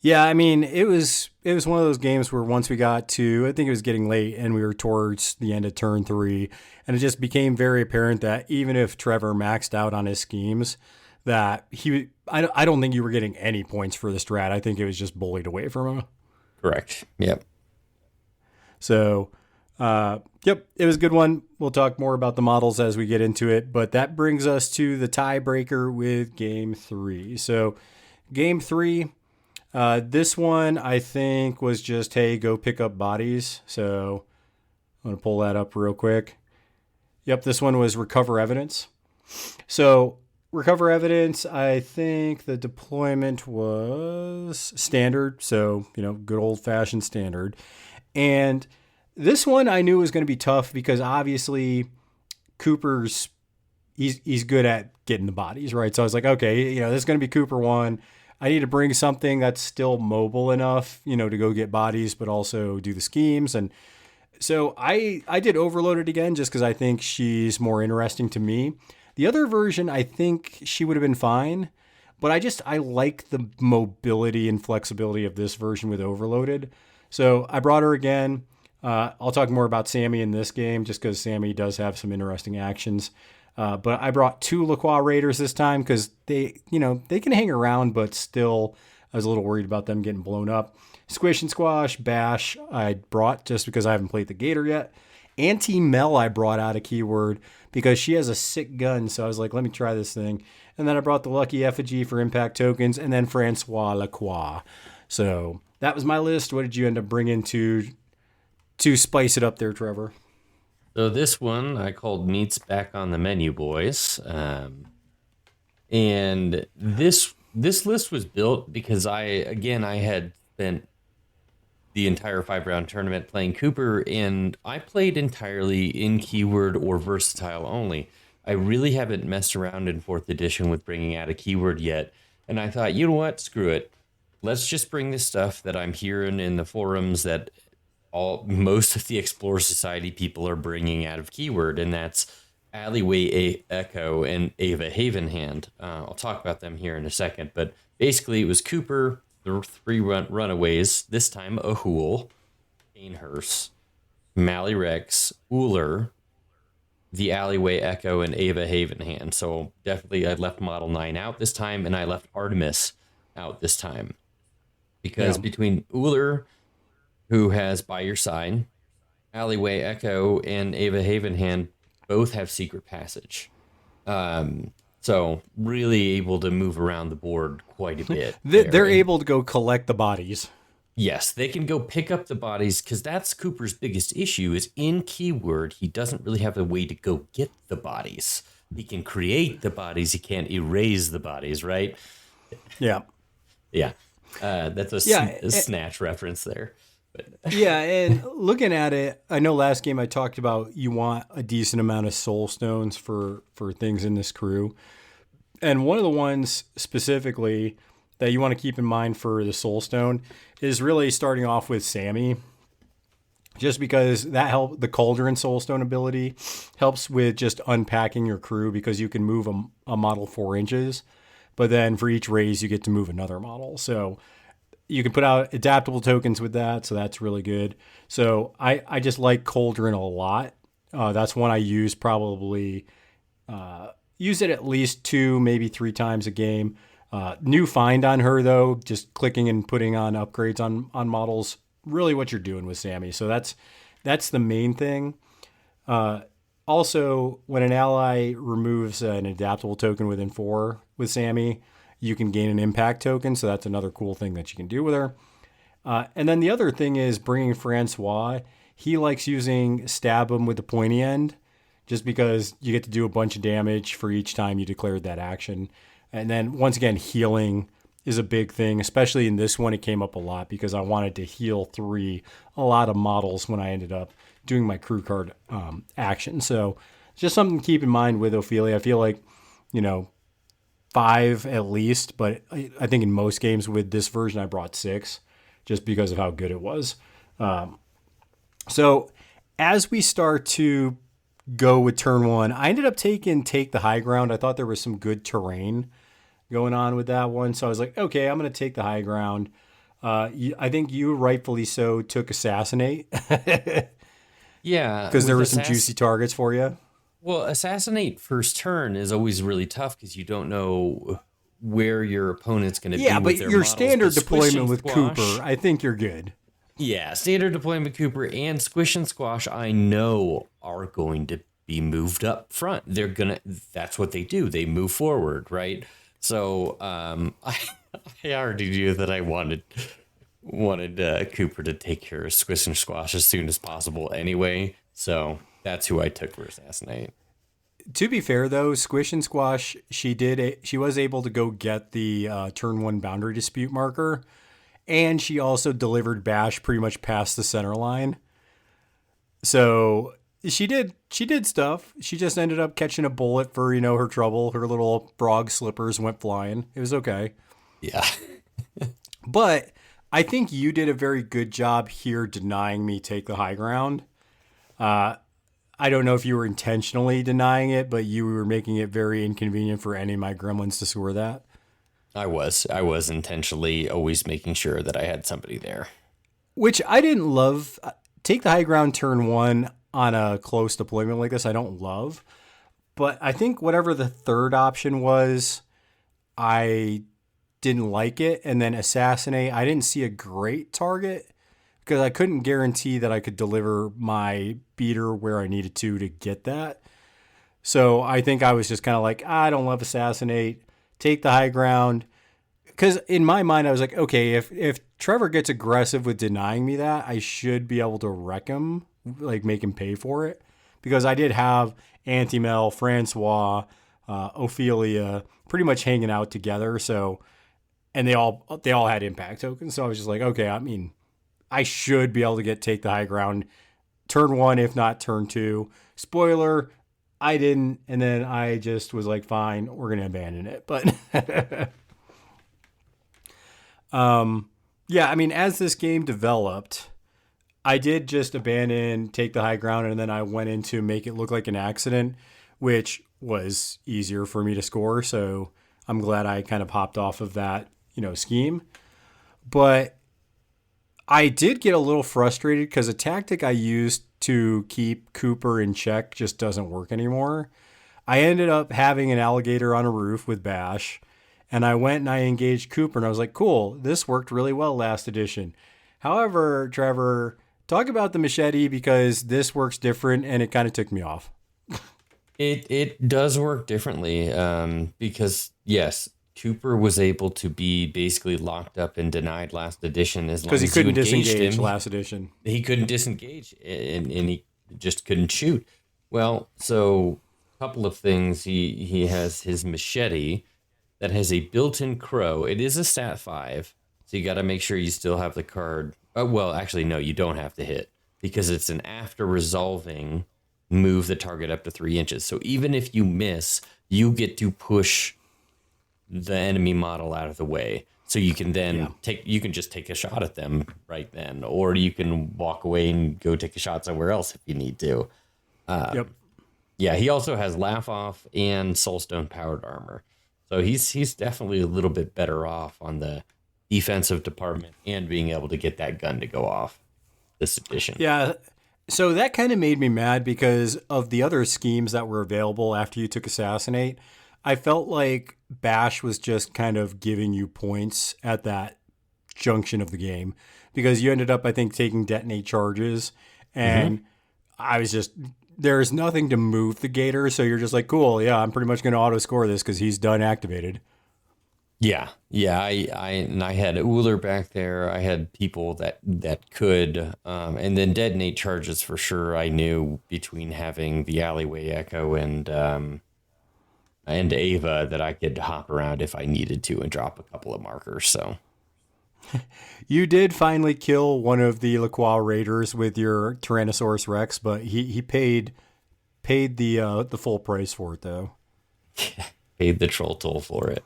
S1: Yeah, I mean, it was one of those games where once we got to, I think it was getting late and we were towards the end of turn 3, and it just became very apparent that even if Trevor maxed out on his schemes, that I don't think you were getting any points for the strat. I think it was just bullied away from him.
S6: Correct. Yep.
S1: So, yep, it was a good one. We'll talk more about the models as we get into it, but that brings us to the tiebreaker with game 3. So, game 3. This one I think was just, hey, go pick up bodies. So I'm going to pull that up real quick. Yep, this one was recover evidence. So recover evidence, I think the deployment was standard. So, good old fashioned standard. And this one I knew was going to be tough because obviously Cooper's, he's good at getting the bodies, right? So I was like, okay, this is going to be Cooper 1. I need to bring something that's still mobile enough, to go get bodies, but also do the schemes. And so I did Overloaded again, just because I think she's more interesting to me. The other version, I think she would have been fine, but I like the mobility and flexibility of this version with Overloaded. So I brought her again. I'll talk more about Sammy in this game, just because Sammy does have some interesting actions. But I brought 2 LaCroix Raiders this time because they can hang around, but still I was a little worried about them getting blown up. Squish and Squash, Bash I brought just because I haven't played the Gator yet. Anti-Mel I brought out a keyword because she has a sick gun, so I was like, let me try this thing. And then I brought the Lucky Effigy for impact tokens, and then Francois LaCroix. So that was my list. What did you end up bringing to spice it up there, Trevor?
S6: So this one I called Meats Back on the Menu, boys. And this list was built because I had spent the entire 5-round tournament playing Cooper, and I played entirely in keyword or versatile only. I really haven't messed around in 4th edition with bringing out a keyword yet. And I thought, you know what? Screw it. Let's just bring this stuff that I'm hearing in the forums that most of the Explorer Society people are bringing out of keyword, and that's Alleyway Echo and Ava Havenhand. I'll talk about them here in a second, but basically it was Cooper, the 3 runaways, this time Ahul, Ainehurst, Malirex, Uller, the Alleyway Echo, and Ava Havenhand. So definitely I left Model 9 out this time, and I left Artemis out this time. Because between Uller, who has By Your Side, Alleyway Echo, and Ava Havenhand both have Secret Passage. So really able to move around the board quite a bit.
S1: They're able to go collect the bodies.
S6: Yes, they can go pick up the bodies, because that's Cooper's biggest issue is in keyword, he doesn't really have a way to go get the bodies. He can create the bodies, he can't erase the bodies, right?
S1: Yeah.
S6: Yeah. That's a snatch reference there.
S1: Yeah, and looking at it, I know last game I talked about you want a decent amount of soul stones for things in this crew. And one of the ones specifically that you want to keep in mind for the soul stone is really starting off with Sammy. Just because the Cauldron Soulstone ability helps with just unpacking your crew, because you can move a model 4 inches, but then for each raise you get to move another model. So you can put out adaptable tokens with that, so that's really good. So I just like Cauldron a lot. That's one I use use it at least 2, maybe 3 times a game. New find on her, though, just clicking and putting on upgrades on models, really what you're doing with Sammy. So that's the main thing. Also, when an ally removes an adaptable token within 4 with Sammy, you can gain an impact token, so that's another cool thing that you can do with her. And then the other thing is bringing Francois. He likes using Stab him with the pointy end, just because you get to do a bunch of damage for each time you declared that action. And then, once again, healing is a big thing, especially in this one. It came up a lot because I wanted to heal a lot of models when I ended up doing my crew card action. So just something to keep in mind with Ophelia. I feel like, 5 at least, but I think in most games with this version I brought 6 just because of how good it was. So as we start to go with turn one, I ended up taking take the high ground. I thought there was some good terrain going on with that one. So I was like, okay, I'm going to take the high ground. I think you rightfully so took assassinate.
S6: Yeah.
S1: Because there were
S6: with
S1: some juicy targets for you.
S6: Well, assassinate first turn is always really tough because you don't know where your opponent's going to be.
S1: Yeah,
S6: with
S1: but
S6: their
S1: your
S6: models.
S1: standard
S6: The Squish
S1: deployment
S6: and
S1: with
S6: Squash-
S1: Cooper, I think you're good.
S6: Yeah, standard deployment Cooper and Squish and Squash, I know are going to be moved up front. That's what they do. They move forward, right? So I already knew that I wanted Cooper to take care of Squish and Squash as soon as possible anyway. So that's who I took for assassinate.
S1: To be fair, though, Squish and Squash, she was able to go get the turn one boundary dispute marker, and she also delivered Bash pretty much past the center line. So she did stuff. She just ended up catching a bullet for her trouble. Her little frog slippers went flying. It was okay.
S6: Yeah.
S1: But I think you did a very good job here denying me take the high ground. I don't know if you were intentionally denying it, but you were making it very inconvenient for any of my gremlins to score that.
S6: I was intentionally always making sure that I had somebody there.
S1: Which I didn't love. Take the high ground turn one on a close deployment like this, I don't love. But I think whatever the third option was, I didn't like it. And then assassinate, I didn't see a great target because I couldn't guarantee that I could deliver my beater where I needed to get that. So I think I was just kind of like, I don't love assassinate, take the high ground. Because in my mind, I was like, okay, if Trevor gets aggressive with denying me that, I should be able to wreck him, like make him pay for it. Because I did have Antimel, Francois, Ophelia pretty much hanging out together. So, and they all had impact tokens. So I was just like, okay, I mean, I should be able to take the high ground turn one, if not turn two. Spoiler, I didn't. And then I just was like, fine, we're going to abandon it. But yeah, I mean, as this game developed, I did just abandon, take the high ground, and then I went into make it look like an accident, which was easier for me to score. So I'm glad I kind of hopped off of that, scheme. But I did get a little frustrated because a tactic I used to keep Cooper in check just doesn't work anymore. I ended up having an alligator on a roof with Bash, and I went and I engaged Cooper, and I was like, cool, this worked really well last edition. However, Trevor, talk about the machete because this works different, and it kind of took me off.
S6: It does work differently because, yes, Cooper was able to be basically locked up and denied last edition as long as
S1: he couldn't
S6: you engaged
S1: disengage
S6: him.
S1: last edition.
S6: He couldn't disengage, and he just couldn't shoot. Well, so a couple of things. He has his machete that has a built-in crow. It is a stat 5, so you got to make sure you still have the card. Oh, well, actually, no, you don't have to hit because it's an after resolving move the target up to 3 inches. So even if you miss, you get to push the enemy model out of the way. So you can then you can just take a shot at them right then, or you can walk away and go take a shot somewhere else if you need to.
S1: Yep.
S6: Yeah, he also has Laugh Off and Soulstone powered armor. So he's definitely a little bit better off on the defensive department and being able to get that gun to go off this edition.
S1: Yeah. So that kind of made me mad because of the other schemes that were available after you took Assassinate. I felt like Bash was just kind of giving you points at that junction of the game because you ended up, I think, taking detonate charges. And I was just, there's nothing to move the gator. So you're just like, cool. Yeah, I'm pretty much going to auto score this because he's done activated.
S6: Yeah. I had Uller back there. I had people that could, and then detonate charges for sure. I knew between having the alleyway echo and Ava that I could hop around if I needed to and drop a couple of markers. So
S1: you did finally kill one of the LaCroix Raiders with your Tyrannosaurus Rex, but he paid the full price for it though.
S6: Paid the troll toll for it.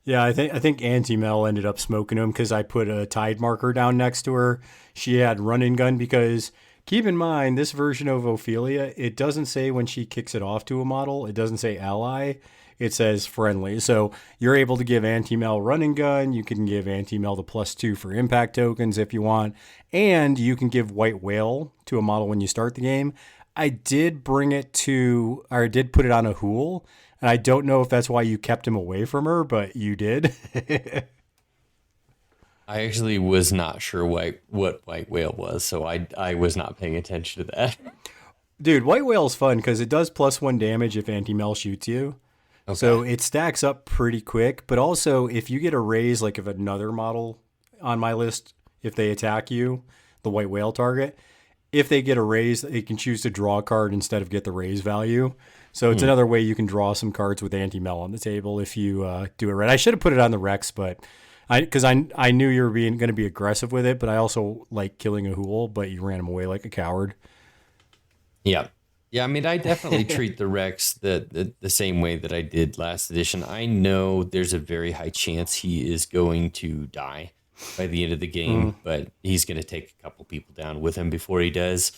S1: Yeah, I think Auntie Mel ended up smoking him because I put a tide marker down next to her. She had run and gun because Keep in mind, this version of Ophelia, it doesn't say when she kicks it off to a model, it doesn't say ally, it says friendly. So you're able to give Anti-Mel running gun, you can give Anti-Mel the +2 for impact tokens if you want, and you can give White Whale to a model when you start the game. I did put it on a Hool, and I don't know if that's why you kept him away from her, but you did.
S6: I actually was not sure what White Whale was, so I was not paying attention to that.
S1: Dude, White Whale's fun because it does +1 damage if Anti-Mel shoots you. Okay. So it stacks up pretty quick, but also if you get a raise, like if another model on my list, if they attack you, the White Whale target, if they get a raise, they can choose to draw a card instead of get the raise value. So it's another way you can draw some cards with Anti-Mel on the table if you do it right. I should have put it on the Rex, but because I knew you were going to be aggressive with it, but I also like killing a Hool, but you ran him away like a coward.
S6: Yeah. Yeah, I mean, I definitely treat the Rex the same way that I did last edition. I know there's a very high chance he is going to die by the end of the game, but he's going to take a couple people down with him before he does.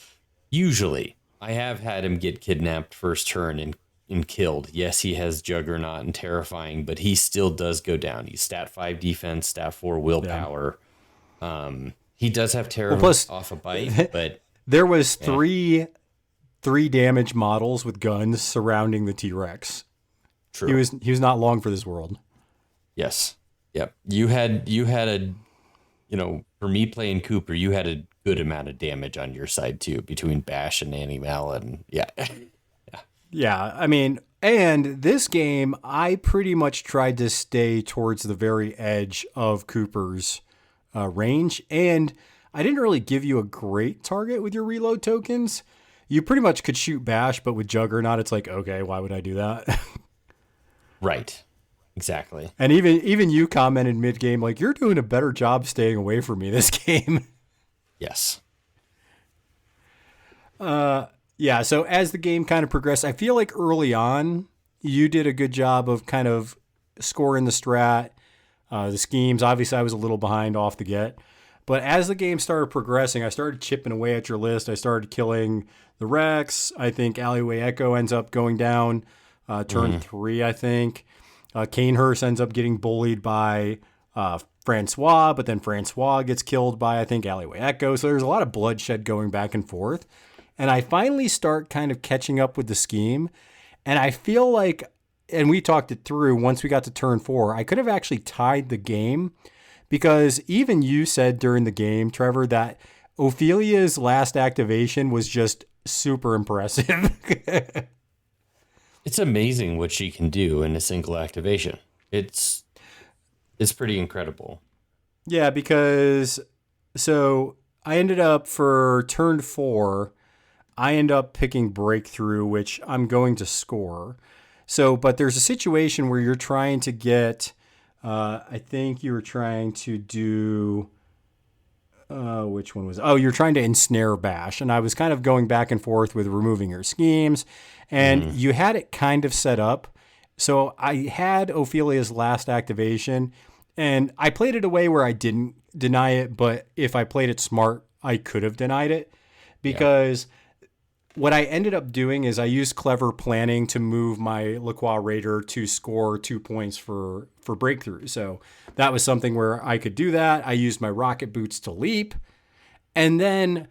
S6: Usually, I have had him get kidnapped first turn and killed. Yes, he has Juggernaut and Terrifying, but he still does go down. He's stat 5 defense, stat 4 willpower. Yeah. He does have Terror off a bite, but
S1: there was three damage models with guns surrounding the T-Rex.
S6: True.
S1: He was not long for this world.
S6: Yes. Yep. You had a, for me playing Cooper, you had a good amount of damage on your side too, between Bash and Anti-Mel, and yeah.
S1: Yeah, I mean, and this game, I pretty much tried to stay towards the very edge of Cooper's range, and I didn't really give you a great target with your reload tokens. You pretty much could shoot Bash, but with Juggernaut, it's like, okay, why would I do that?
S6: Right. Exactly.
S1: And even you commented mid-game, like, you're doing a better job staying away from me this game.
S6: Yes.
S1: Yeah, so as the game kind of progressed, I feel like early on, you did a good job of kind of scoring the strat, the schemes. Obviously, I was a little behind off the get. But as the game started progressing, I started chipping away at your list. I started killing the Rex. I think Alleyway Echo ends up going down turn 3, I think. Canehurst ends up getting bullied by Francois, but then Francois gets killed by, I think, Alleyway Echo. So there's a lot of bloodshed going back and forth. And I finally start kind of catching up with the scheme. And I feel like, and we talked it through once we got to turn 4, I could have actually tied the game because even you said during the game, Trevor, that Ophelia's last activation was just super impressive.
S6: It's amazing what she can do in a single activation. It's pretty incredible.
S1: Yeah, because so I ended up for turn 4, I end up picking Breakthrough, which I'm going to score. So, but there's a situation where you're trying to get, I think you were trying to do, which one was, you're trying to ensnare Bash. And I was kind of going back and forth with removing her schemes. And you had it kind of set up. So I had Ophelia's last activation, and I played it a way where I didn't deny it. But if I played it smart, I could have denied it because what I ended up doing is I used clever planning to move my Lacroix Raider to score 2 points for Breakthrough. So that was something where I could do that. I used my rocket boots to leap. And then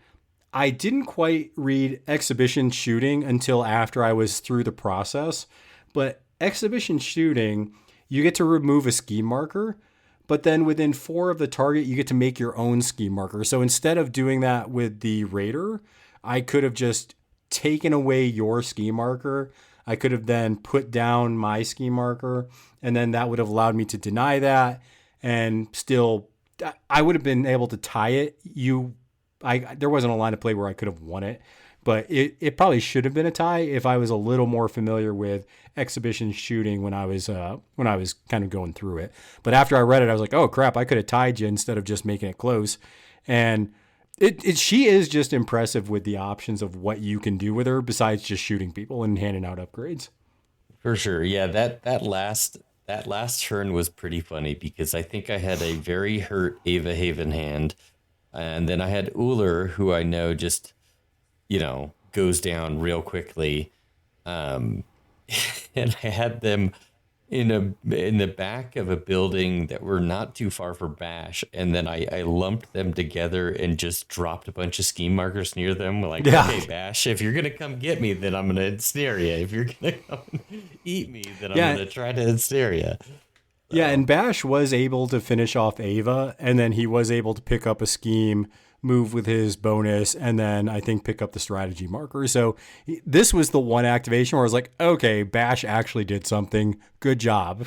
S1: I didn't quite read Exhibition Shooting until after I was through the process. But Exhibition Shooting, you get to remove a scheme marker. But then within 4 of the target, you get to make your own scheme marker. So instead of doing that with the Raider, I could have just taken away your scheme marker. I could have then put down my scheme marker, and then that would have allowed me to deny that, and still I would have been able to tie it. There wasn't a line of play where I could have won it, but it probably should have been a tie if I was a little more familiar with Exhibition Shooting when I was kind of going through it. But after I read it, I was like, oh crap, I could have tied you instead of just making it close. And she is just impressive with the options of what you can do with her besides just shooting people and handing out upgrades.
S6: For sure. Yeah, that last turn was pretty funny because I think I had a very hurt Ava Haven hand, and then I had Uller, who I know just goes down real quickly. And I had them in the back of a building that were not too far from Bash, and then I lumped them together and just dropped a bunch of scheme markers near them. Like,
S1: Yeah.
S6: okay, Bash, if you're gonna come get me, then I'm gonna ensnare you. If you're gonna come eat me, then I'm gonna try to ensnare you.
S1: Yeah, and Bash was able to finish off Ava, and then he was able to pick up a scheme move with his bonus, and then I think pick up the strategy marker. So this was the one activation where I was like, okay, Bash actually did something. Good job.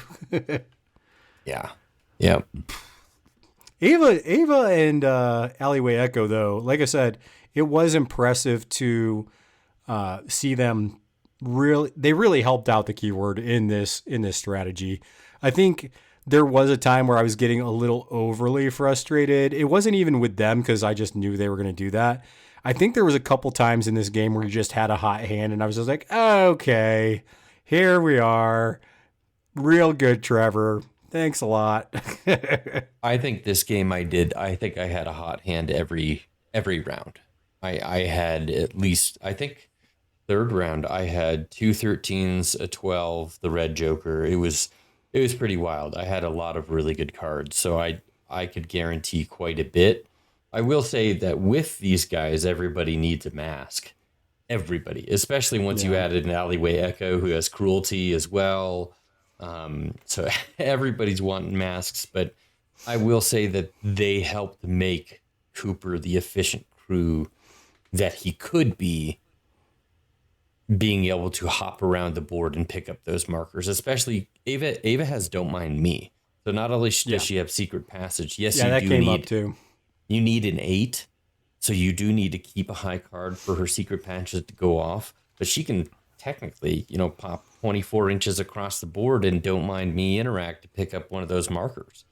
S6: Yeah. Yep.
S1: Ava and Alleyway Echo, though, like I said, it was impressive to see them they really helped out the keyword in this strategy. I think there was a time where I was getting a little overly frustrated. It wasn't even with them because I just knew they were going to do that. I think there was a couple times in this game where you just had a hot hand and I was just like, okay, here we are. Real good, Trevor. Thanks a lot.
S6: I think this game I think I had a hot hand every round. I had at least, I think third round, I had 2 13s, a 12, the red joker. It was pretty wild. I had a lot of really good cards, so I could guarantee quite a bit. I will say that with these guys, everybody needs a mask. Everybody, especially once you added an Alleyway Echo who has cruelty as well. So everybody's wanting masks, but I will say that they helped make Cooper the efficient crew that he could be, being able to hop around the board and pick up those markers. Especially Ava has Don't Mind Me. So not only does she have Secret Passage, yes,
S1: yeah,
S6: you
S1: that
S6: do
S1: came
S6: need
S1: up too.
S6: You need an 8, so you do need to keep a high card for her Secret Passage to go off. But she can technically, pop 24 inches across the board and Don't Mind Me interact to pick up one of those markers.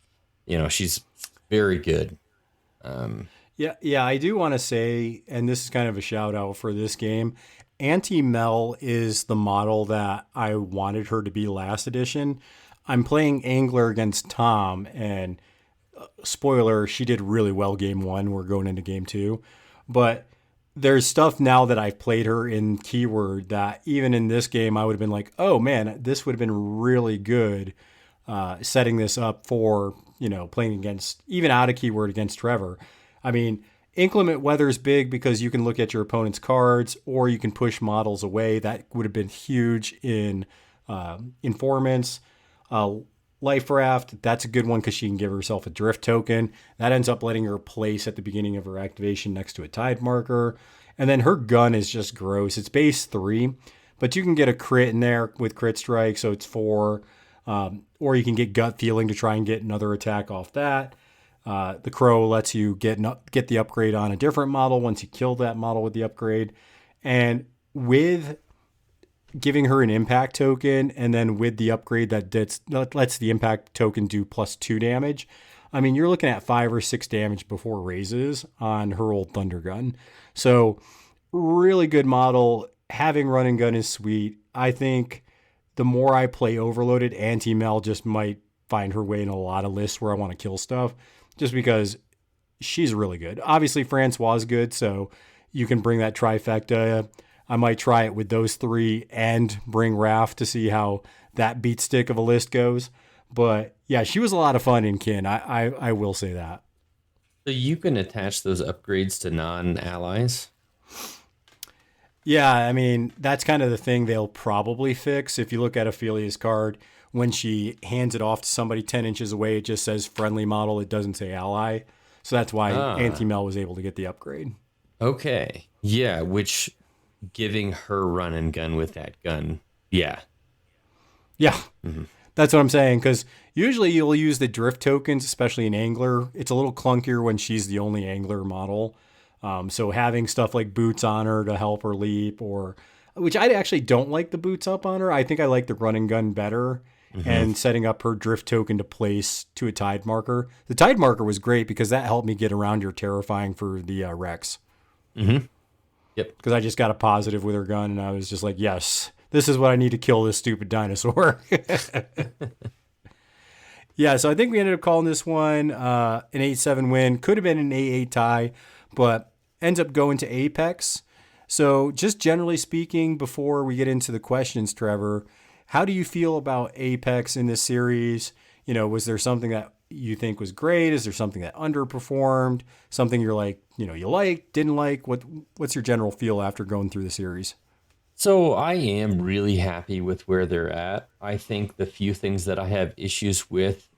S6: She's very good.
S1: Yeah, I do want to say, and this is kind of a shout out for this game, Auntie Mel is the model that I wanted her to be last edition. I'm playing Angler against Tom, and spoiler, she did really well game 1. We're going into game 2. But there's stuff now that I've played her in Keyword that even in this game, I would have been like, oh man, this would have been really good setting this up for, playing against, even out of Keyword against Trevor. I mean, inclement weather is big because you can look at your opponent's cards or you can push models away. That would have been huge in Informants. Life Raft, that's a good one because she can give herself a drift token. That ends up letting her place at the beginning of her activation next to a tide marker. And then her gun is just gross. It's base 3, but you can get a crit in there with crit strike, so it's 4. Or you can get gut feeling to try and get another attack off that. The Crow lets you get the upgrade on a different model once you kill that model with the upgrade. And with giving her an impact token and then with the upgrade that lets the impact token do +2 damage, I mean, you're looking at 5 or 6 damage before raises on her old Thunder Gun. So really good model. Having run and gun is sweet. I think the more I play Overloaded, Auntie Mel just might find her way in a lot of lists where I want to kill stuff, just because she's really good. Obviously, Francois is good, so you can bring that trifecta. I might try it with those 3 and bring Raph to see how that beat stick of a list goes. But yeah, she was a lot of fun in Kin. I will say that.
S6: So you can attach those upgrades to non-allies?
S1: Yeah, I mean, that's kind of the thing they'll probably fix. If you look at Ophelia's card, when she hands it off to somebody 10 inches away, it just says friendly model. It doesn't say ally. So that's why Auntie Mel was able to get the upgrade.
S6: Okay. Yeah, which giving her run and gun with that gun. Yeah.
S1: Yeah. Mm-hmm. That's what I'm saying, because usually you'll use the drift tokens, especially in Angler. It's a little clunkier when she's the only Angler model. So having stuff like boots on her to help her leap, which I actually don't like the boots up on her. I think I like the run and gun better. Mm-hmm. And setting up her drift token to place to a tide marker. The tide marker was great because that helped me get around your terrifying for the Rex.
S6: Mm-hmm. Yep.
S1: Because I just got a positive with her gun, and I was just like, yes, this is what I need to kill this stupid dinosaur. Yeah, so I think we ended up calling this one an 8-7 win. Could have been an 8-8 tie, but ends up going to Apex. So, just generally speaking, before we get into the questions, Trevor, how do you feel about Apex in this series? Was there something that you think was great? Is there something that underperformed? Something you're like, you liked, didn't like? What's your general feel after going through the series?
S6: So I am really happy with where they're at. I think the few things that I have issues with,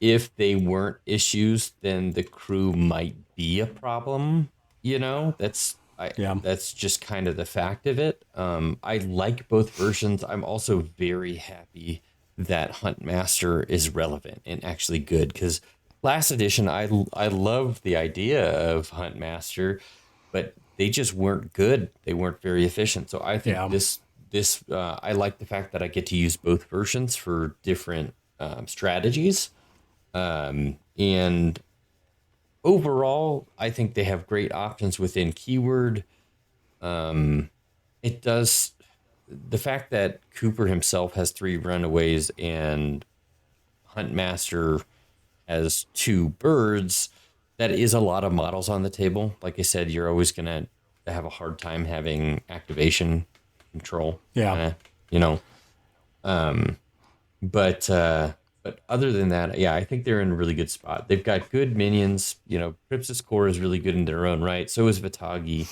S6: if they weren't issues, then the crew might be a problem.
S1: Yeah.
S6: That's just kind of the fact of it. I like both versions. I'm also very happy that Huntmaster is relevant and actually good because last edition I love the idea of Huntmaster, but they just weren't good. They weren't very efficient. So I think
S1: Yeah.
S6: this I like the fact that I get to use both versions for different strategies. And overall, I think they have great options within keyword. It does the fact that Cooper himself has 3 runaways and Huntmaster has 2 birds. That is a lot of models on the table. Like I said, you're always gonna have a hard time having activation control.
S1: Yeah.
S6: You know. But other than that, yeah, I think they're in a really good spot. They've got good minions. Crypsis Core is really good in their own right. So is Vitagi.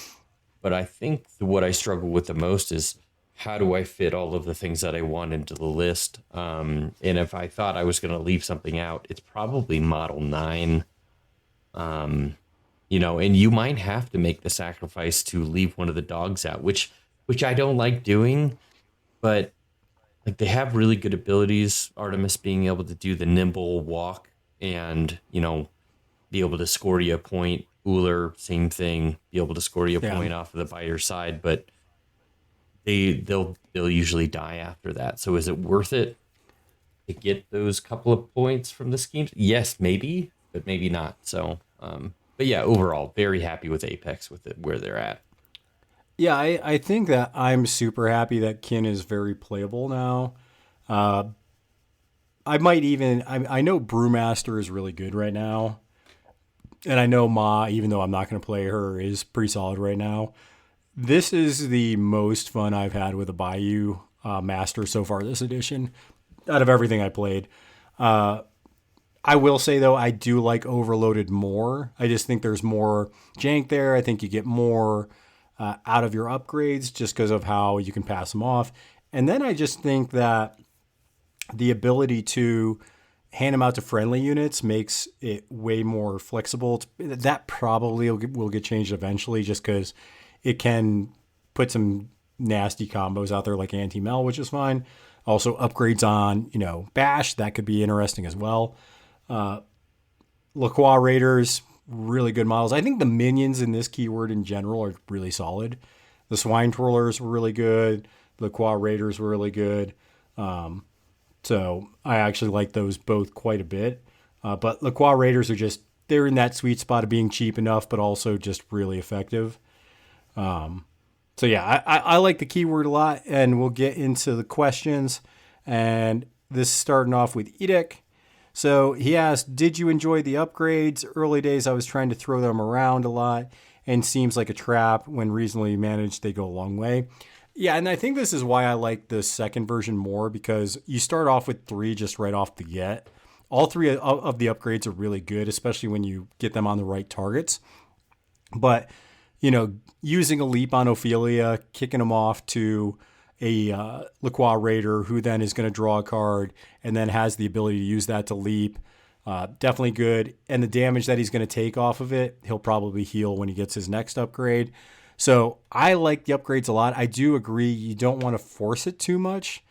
S6: But I think what I struggle with the most is how do I fit all of the things that I want into the list? And if I thought I was going to leave something out, it's probably Model 9. And you might have to make the sacrifice to leave one of the dogs out, which I don't like doing, but like they have really good abilities. Artemis being able to do the nimble walk and, be able to score you a point. Uller, same thing, be able to score you a point off of the biter side, but they'll usually die after that. So is it worth it to get those couple of points from the schemes? Yes, maybe, but maybe not. So, but yeah, overall, very happy with Apex with it where they're at.
S1: Yeah, I think that I'm super happy that Kin is very playable now. I might even, I know Brewmaster is really good right now. And I know Ma, even though I'm not going to play her, is pretty solid right now. This is the most fun I've had with a Bayou Master so far this edition, out of everything I played. I will say, though, I do like Overloaded more. I just think there's more jank there. I think you get more out of your upgrades just because of how you can pass them off. And then I just think that the ability to hand them out to friendly units makes it way more flexible. That probably will get changed eventually just because it can put some nasty combos out there like anti-mel, which is fine. Also upgrades on, Bash, that could be interesting as well. Lacroix Raiders, really good models. I think the minions in this keyword in general are really solid. The Swine Twirlers were really good. The Lacroix Raiders were really good. So I actually like those both quite a bit. But Lacroix Raiders they're in that sweet spot of being cheap enough, but also just really effective. So yeah, I like the keyword a lot, and we'll get into the questions. And this is starting off with Edek. So he asked, did you enjoy the upgrades? Early days, I was trying to throw them around a lot and seems like a trap. When reasonably managed, they go a long way. Yeah, and I think this is why I like the second version more, because you start off with 3 just right off the get. All 3 of the upgrades are really good, especially when you get them on the right targets. But, using a leap on Ophelia, kicking them off to a Lacroix Raider, who then is going to draw a card and then has the ability to use that to leap. Definitely good. And the damage that he's going to take off of it, he'll probably heal when he gets his next upgrade. So I like the upgrades a lot. I do agree you don't want to force it too much.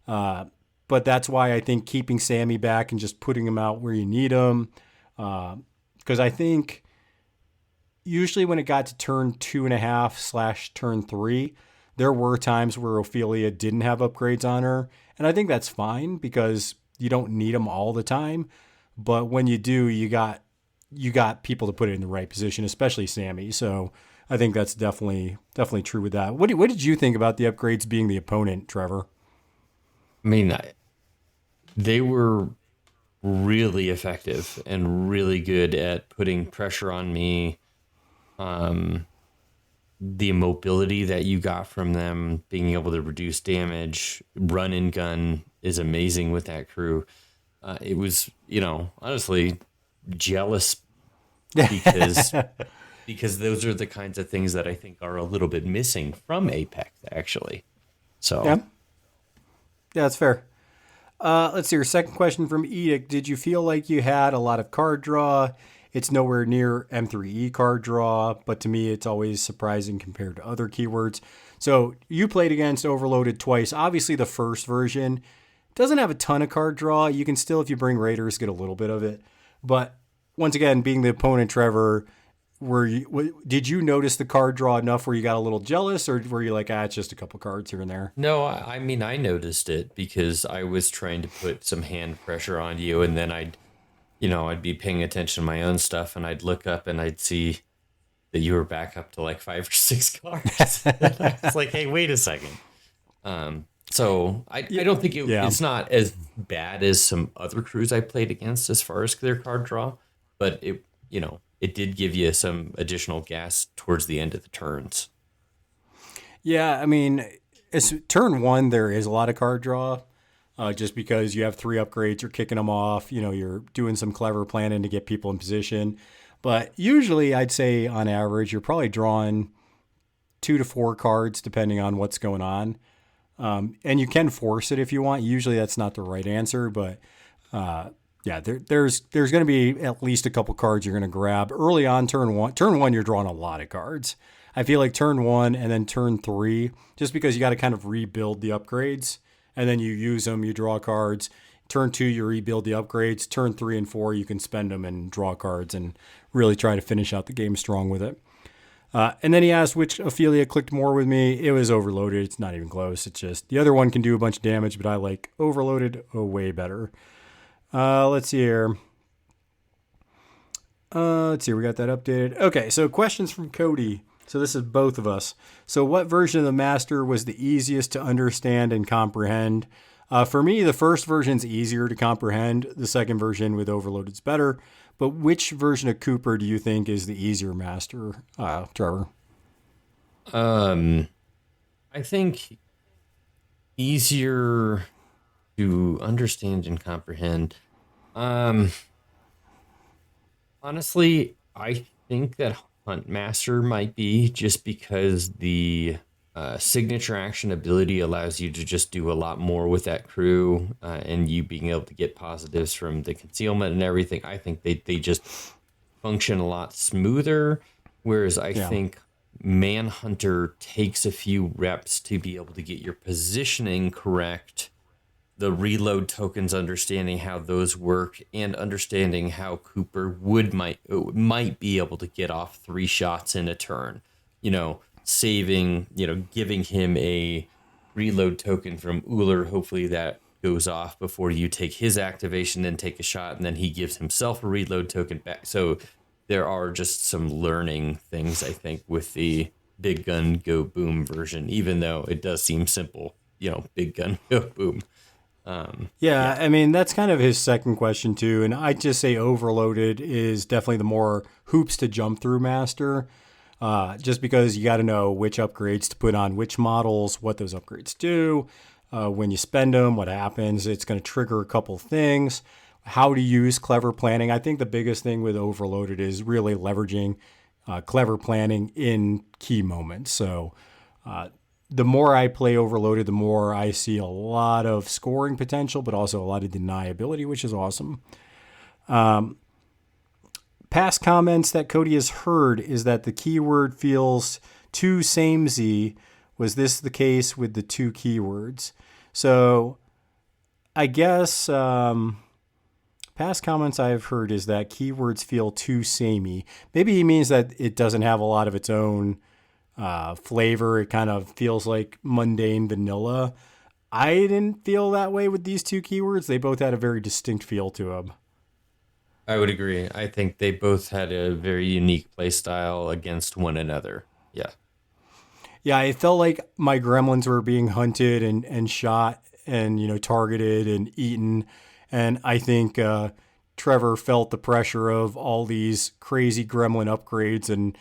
S1: But that's why I think keeping Sammy back and just putting him out where you need him. Because I think usually when it got to turn 2.5 / turn 3, there were times where Ophelia didn't have upgrades on her. And I think that's fine because you don't need them all the time. But when you do, you got people to put it in the right position, especially Sammy. So I think that's definitely true with that. What did you think about the upgrades being the opponent, Trevor?
S6: I mean, they were really effective and really good at putting pressure on me. the mobility that you got from them, being able to reduce damage, run and gun is amazing with that crew. It was, honestly jealous because those are the kinds of things that I think are a little bit missing from Apex, actually. So
S1: Yeah, that's fair. Let's see. Your second question from Edict. Did you feel like you had a lot of card draw? It's nowhere near M3E card draw, but to me, it's always surprising compared to other keywords. So you played against Overloaded twice. Obviously, the first version doesn't have a ton of card draw. You can still, if you bring Raiders, get a little bit of it. But once again, being the opponent, Trevor, did you notice the card draw enough where you got a little jealous, or were you like, it's just a couple cards here and there?
S6: no, I mean, I noticed it because I was trying to put some hand pressure on you, and then I'd be paying attention to my own stuff, and I'd look up and I'd see that you were back up to like 5 or 6 cards. I was like, hey, wait a second. So I don't think it's not as bad as some other crews I played against as far as their card draw, but it did give you some additional gas towards the end of the turns.
S1: Yeah, I mean, it's turn 1, there is a lot of card draw. Just because you have 3 upgrades, you're kicking them off, you're doing some clever planning to get people in position. But usually I'd say on average, you're probably drawing 2 to 4 cards depending on what's going on. And you can force it if you want. Usually that's not the right answer, but there's going to be at least a couple cards you're going to grab early on turn 1. Turn 1, you're drawing a lot of cards. I feel like turn 1 and then turn 3, just because you got to kind of rebuild the upgrades. And then you use them, you draw cards. Turn 2, you rebuild the upgrades. Turn 3 and 4, you can spend them and draw cards and really try to finish out the game strong with it. And then he asked which Ophelia clicked more with me. It was Overloaded. It's not even close. It's just the other one can do a bunch of damage, but I like Overloaded way better. Let's see here. We got that updated. Okay, so questions from Cody. So this is both of us. So what version of the Master was the easiest to understand and comprehend? For me, the first version's easier to comprehend. The second version with Overloaded's better. But which version of Cooper do you think is the easier Master, Trevor?
S6: I think easier to understand and comprehend. Honestly, I think that Hunt Master might be, just because the signature action ability allows you to just do a lot more with that crew, and you being able to get positives from the concealment and everything. I think they just function a lot smoother, whereas I think Manhunter takes a few reps to be able to get your positioning correct, the reload tokens, understanding how those work, and understanding how Cooper might be able to get off 3 shots in a turn. Saving, giving him a reload token from Uller. Hopefully that goes off before you take his activation, then take a shot, and then he gives himself a reload token back. So there are just some learning things, I think, with the Big Gun Go Boom version, even though it does seem simple, Big Gun Go Boom.
S1: I mean, that's kind of his second question too. And I'd just say Overloaded is definitely the more hoops to jump through Master. Just because you got to know which upgrades to put on which models, what those upgrades do, when you spend them, what happens. It's going to trigger a couple things, how to use clever planning. I think the biggest thing with Overloaded is really leveraging clever planning in key moments. So the more I play Overloaded, the more I see a lot of scoring potential, but also a lot of deniability, which is awesome. Past comments that Cody has heard is that the keyword feels too samey. Was this the case with the 2 keywords? So I guess past comments I've heard is that keywords feel too samey. Maybe he means that it doesn't have a lot of its own flavor. It kind of feels like mundane vanilla. I didn't feel that way with these 2 keywords. They both had a very distinct feel to them.
S6: I would agree. I think they both had a very unique play style against one another. Yeah.
S1: Yeah, it felt like my gremlins were being hunted and shot and, targeted and eaten. And I think Trevor felt the pressure of all these crazy gremlin upgrades and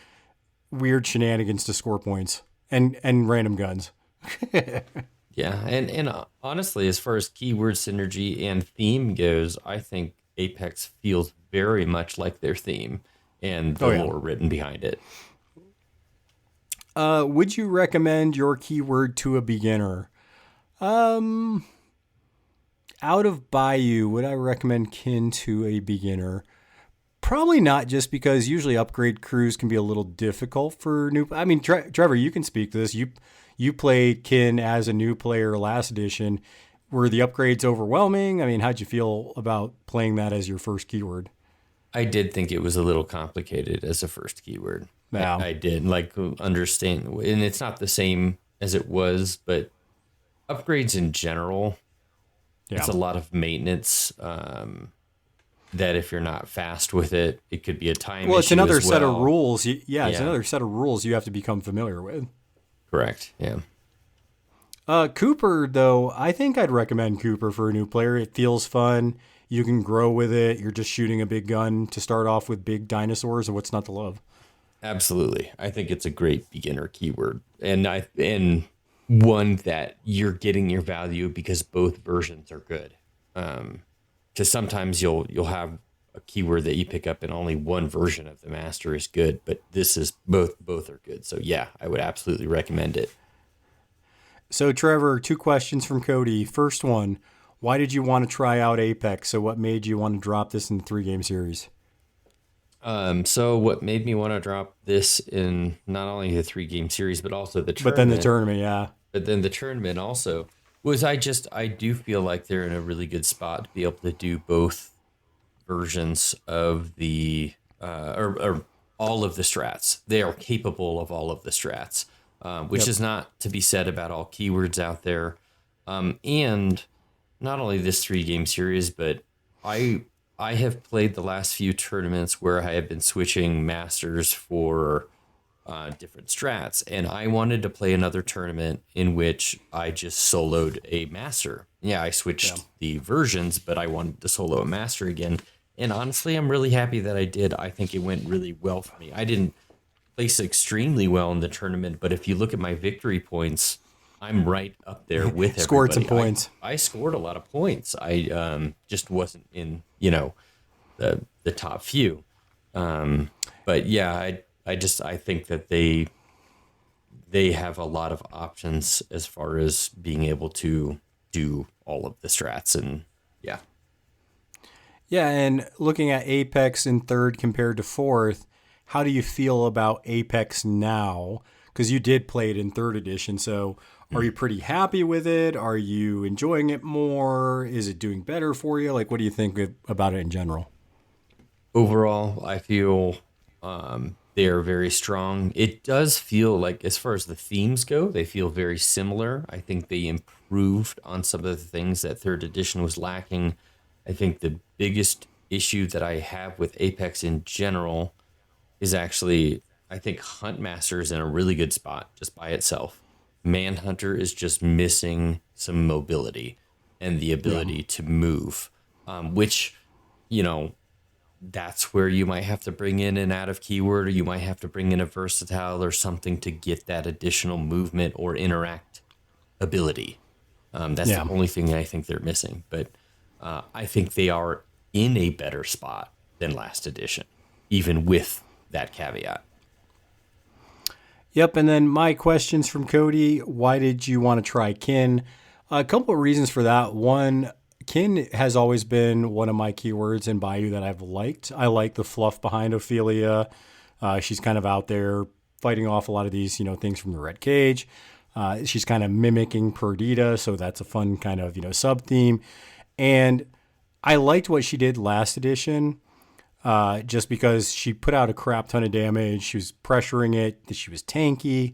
S1: weird shenanigans to score points and random guns.
S6: Yeah, and honestly, as far as keyword synergy and theme goes, I think Apex feels very much like their theme and the lore written behind it.
S1: Would you recommend your keyword to a beginner? Out of Bayou, would I recommend Kin to a beginner? Probably not, just because usually upgrade crews can be a little difficult for new. I mean, Trevor, you can speak to this. You played Kin as a new player last edition. Were the upgrades overwhelming? I mean, how'd you feel about playing that as your first keyword?
S6: I did think it was a little complicated as a first keyword.
S1: Yeah.
S6: I did understand, and it's not the same as it was, but upgrades in general, it's a lot of maintenance. That if you're not fast with it, it could be a time issue.
S1: Well, it's another
S6: as
S1: set of
S6: well.
S1: rules. It's another set of rules you have to become familiar with.
S6: Correct. Yeah.
S1: Cooper, though, I think I'd recommend Cooper for a new player. It feels fun. You can grow with it. You're just shooting a big gun to start off with big dinosaurs, and what's not to love? Absolutely.
S6: I think it's a great beginner keyword, and one that you're getting your value because both versions are good. Because sometimes you'll have a keyword that you pick up and only one version of the master is good, but this is both are good. So yeah, I would absolutely recommend it.
S1: So Trevor, 2 questions from Cody. First one, why did you want to try out Apex? So what made you want to drop this in the 3-game series?
S6: So what made me want to drop this in not only the 3-game series, but also the tournament.
S1: But then the tournament, yeah.
S6: But then the tournament also was I do feel like they're in a really good spot to be able to do both versions of the or all of the strats. They are capable of all of the strats, which is not to be said about all keywords out there. And not only this 3-game series, but I have played the last few tournaments where I have been switching masters for different strats, and I wanted to play another tournament in which I just soloed a master. Yeah, I switched the versions, but I wanted to solo a master again. And honestly, I'm really happy that I did. I think it went really well for me. I didn't place extremely well in the tournament, but if you look at my victory points, I'm right up there with everybody.
S1: Scored some points.
S6: I scored a lot of points. I just wasn't in, the top few. But yeah, I think that they have a lot of options as far as being able to do all of the strats, and yeah.
S1: Yeah, and looking at Apex in 3rd compared to 4th, how do you feel about Apex now? Because you did play it in 3rd edition, so are you pretty happy with it? Are you enjoying it more? Is it doing better for you? Like, what do you think about it in general?
S6: Overall, I feel they are very strong. It does feel like, as far as the themes go, they feel very similar. I think they improved on some of the things that 3rd edition was lacking. I think the biggest issue that I have with Apex in general is actually, I think Huntmaster is in a really good spot just by itself. Manhunter is just missing some mobility and the ability to move, which, that's where you might have to bring in an out of keyword, or you might have to bring in a versatile or something to get that additional movement or interact ability. That's the only thing I think they're missing. But I think they are in a better spot than last edition, even with that caveat.
S1: Yep, and then my questions from Cody. Why did you want to try Kin? A couple of reasons for that. One, Kin has always been one of my keywords in Bayou that I've liked. I like the fluff behind Ophelia. She's kind of out there fighting off a lot of these, things from the Red Cage. She's kind of mimicking Perdita, so that's a fun kind of, sub-theme. And I liked what she did last edition, just because she put out a crap ton of damage. She was pressuring it. She was tanky.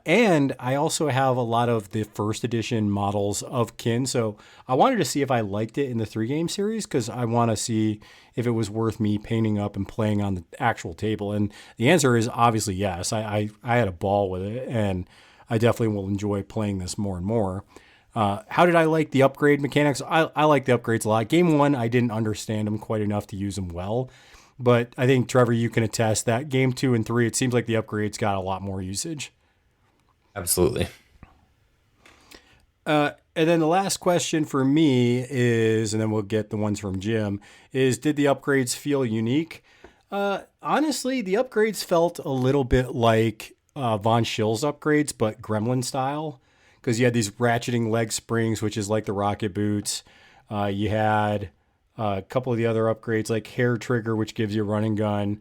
S1: And I also have a lot of the 1st edition models of Kin. So I wanted to see if I liked it in the 3-game series, because I want to see if it was worth me painting up and playing on the actual table. And the answer is obviously yes. I had a ball with it, and I definitely will enjoy playing this more and more. How did I like the upgrade mechanics? I like the upgrades a lot. Game 1, I didn't understand them quite enough to use them well. But I think, Trevor, you can attest that game 2 and 3, it seems like the upgrades got a lot more usage.
S6: Absolutely.
S1: And then the last question for me is, and then we'll get the ones from Jim, is did the upgrades feel unique? Honestly, the upgrades felt a little bit like Von Schill's upgrades, but Gremlin style. Because you had these ratcheting leg springs, which is like the rocket boots. You had a couple of the other upgrades like hair trigger, which gives you a running gun,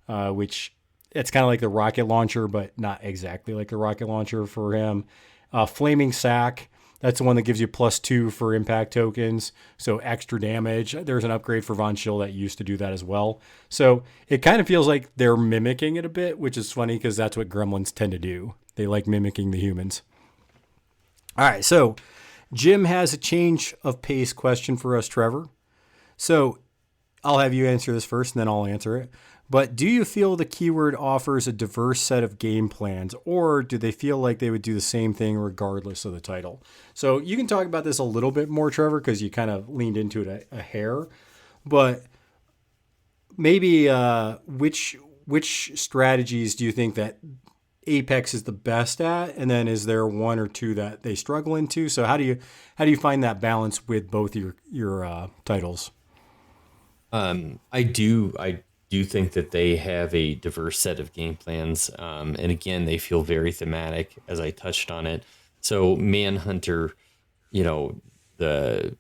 S1: which it's kind of like the rocket launcher, but not exactly like the rocket launcher for him. Flaming sack. That's the one that gives you +2 for impact tokens, so extra damage. There's an upgrade for Von Schill that used to do that as well. So it kind of feels like they're mimicking it a bit, which is funny because that's what gremlins tend to do. They like mimicking the humans. All right, so Jim has a change of pace question for us, Trevor. So I'll have you answer this first, and then I'll answer it. But do you feel the keyword offers a diverse set of game plans, or do they feel like they would do the same thing regardless of the title? So you can talk about this a little bit more, Trevor, because you kind of leaned into it a hair. But maybe which strategies do you think that Apex is the best at, and then is there one or two that they struggle into? So how do you find that balance with both your titles?
S6: I do think that they have a diverse set of game plans. And again, they feel very thematic, as I touched on it. So Manhunter, the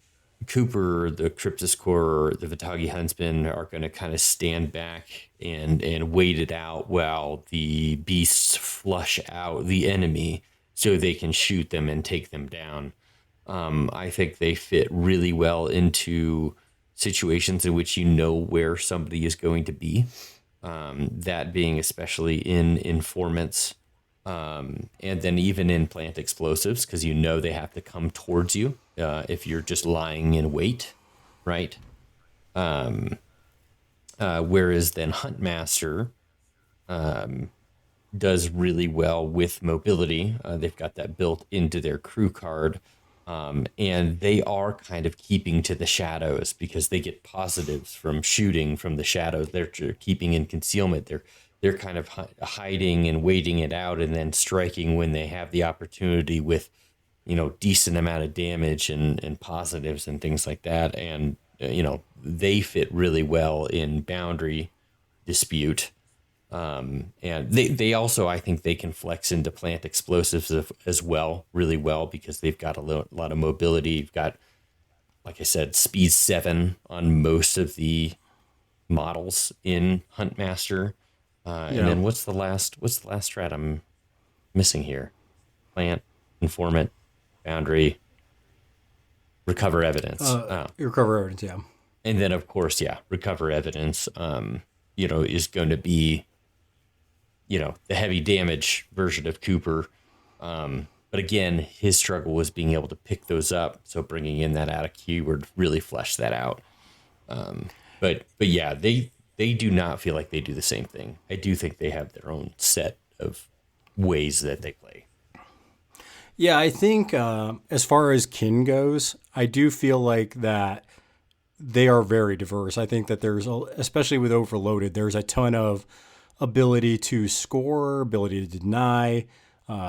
S6: Cooper, the Cryptoscorer, the Vitagi Huntsman are going to kind of stand back and wait it out while the beasts flush out the enemy so they can shoot them and take them down. I think they fit really well into situations in which you know where somebody is going to be, that being especially in informants, and then even in plant explosives, because you know they have to come towards you if you're just lying in wait, right? Whereas then Huntmaster does really well with mobility. They've got that built into their crew card. And they are kind of keeping to the shadows because they get positives from shooting from the shadows. They're keeping in concealment. They're kind of hiding and waiting it out and then striking when they have the opportunity with, decent amount of damage and positives and things like that. And, they fit really well in boundary dispute. And they also, I think they can flex into plant explosives as well, really well, because they've got a lot of mobility. You've got, like I said, speed 7 on most of the models in Huntmaster. And then what's the last strat I'm missing here? Plant, informant, boundary, recover evidence.
S1: Recover evidence, yeah.
S6: And then, of course, recover evidence, is going to be, the heavy damage version of Cooper. But again, his struggle was being able to pick those up. So bringing in that added keyword really fleshed that out. But yeah, they do not feel like they do the same thing. I do think they have their own set of ways that they play.
S1: Yeah, I think as far as kin goes, I do feel like that they are very diverse. I think that especially with Overloaded, there's a ton of ability to score, ability to deny,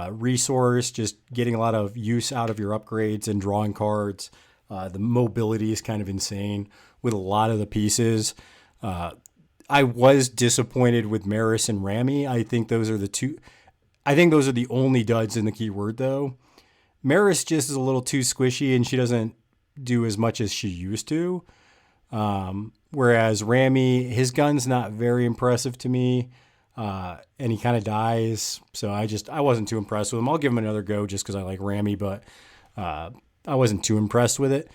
S1: resource, just getting a lot of use out of your upgrades and drawing cards. The mobility is kind of insane with a lot of the pieces. I was disappointed with Maris and Rami. I think those are the two. I think those are the only duds in the keyword, though. Maris just is a little too squishy, and she doesn't do as much as she used to. Whereas Rami, his gun's not very impressive to me, and he kind of dies. So I wasn't too impressed with him. I'll give him another go just because I like Rami, but I wasn't too impressed with it.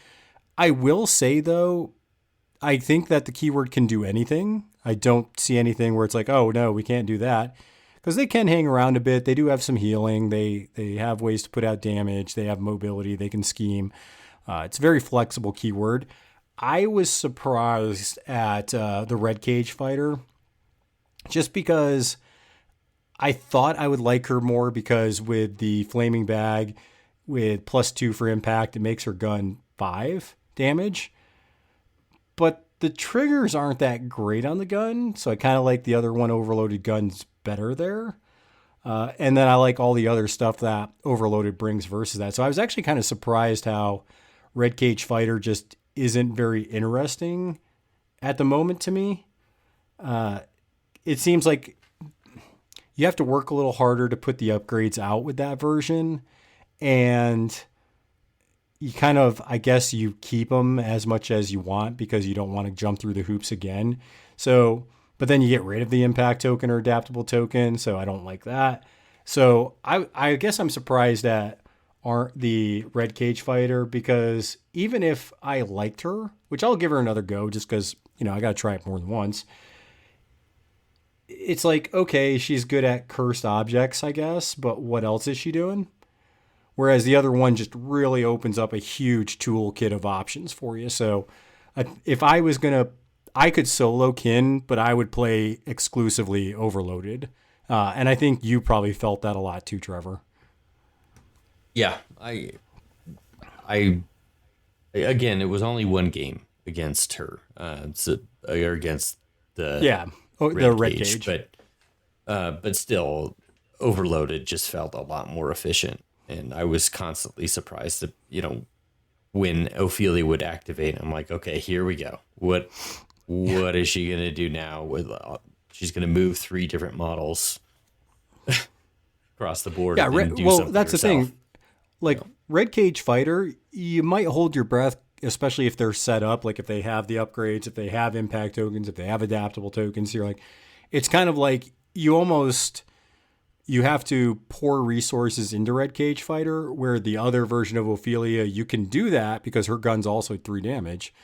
S1: I will say, though, I think that the keyword can do anything. I don't see anything where it's like, oh, no, we can't do that. Because they can hang around a bit. They do have some healing. They have ways to put out damage. They have mobility. They can scheme. It's a very flexible keyword. I was surprised at the Red Cage fighter just because I thought I would like her more because with the flaming bag with +2 for impact, it makes her gun 5 damage. But the triggers aren't that great on the gun, so I kind of like the other one overloaded guns better there. And then I like all the other stuff that overloaded brings versus that. So I was actually kind of surprised how Red Cage Fighter just isn't very interesting at the moment to me. It seems like you have to work a little harder to put the upgrades out with that version. And you kind of, I guess you keep them as much as you want because you don't want to jump through the hoops again. So, but then you get rid of the impact token or adaptable token. So I don't like that. So I guess I'm surprised at aren't the Red Cage Fighter, because even if I liked her, which I'll give her another go just because, I got to try it more than once. It's like, okay, she's good at cursed objects, I guess, but what else is she doing? Whereas the other one just really opens up a huge toolkit of options for you. So if I was going to, I could solo Kin, but I would play exclusively Overloaded. And I think you probably felt that a lot too, Trevor.
S6: Yeah, I again, it was only one game against her, or against the
S1: Red Cage.
S6: But still, Overloaded just felt a lot more efficient, and I was constantly surprised that when Ophelia would activate, I'm like, okay, here we go. What is she gonna do now? She's gonna move 3 different models across the board.
S1: Yeah, that's the thing. Like
S6: Yeah.
S1: Red Cage Fighter, you might hold your breath, especially if they're set up, like if they have the upgrades, if they have impact tokens, if they have adaptable tokens. You're like, it's kind of like you have to pour resources into Red Cage Fighter, where the other version of Ophelia, you can do that because her gun's also 3 damage.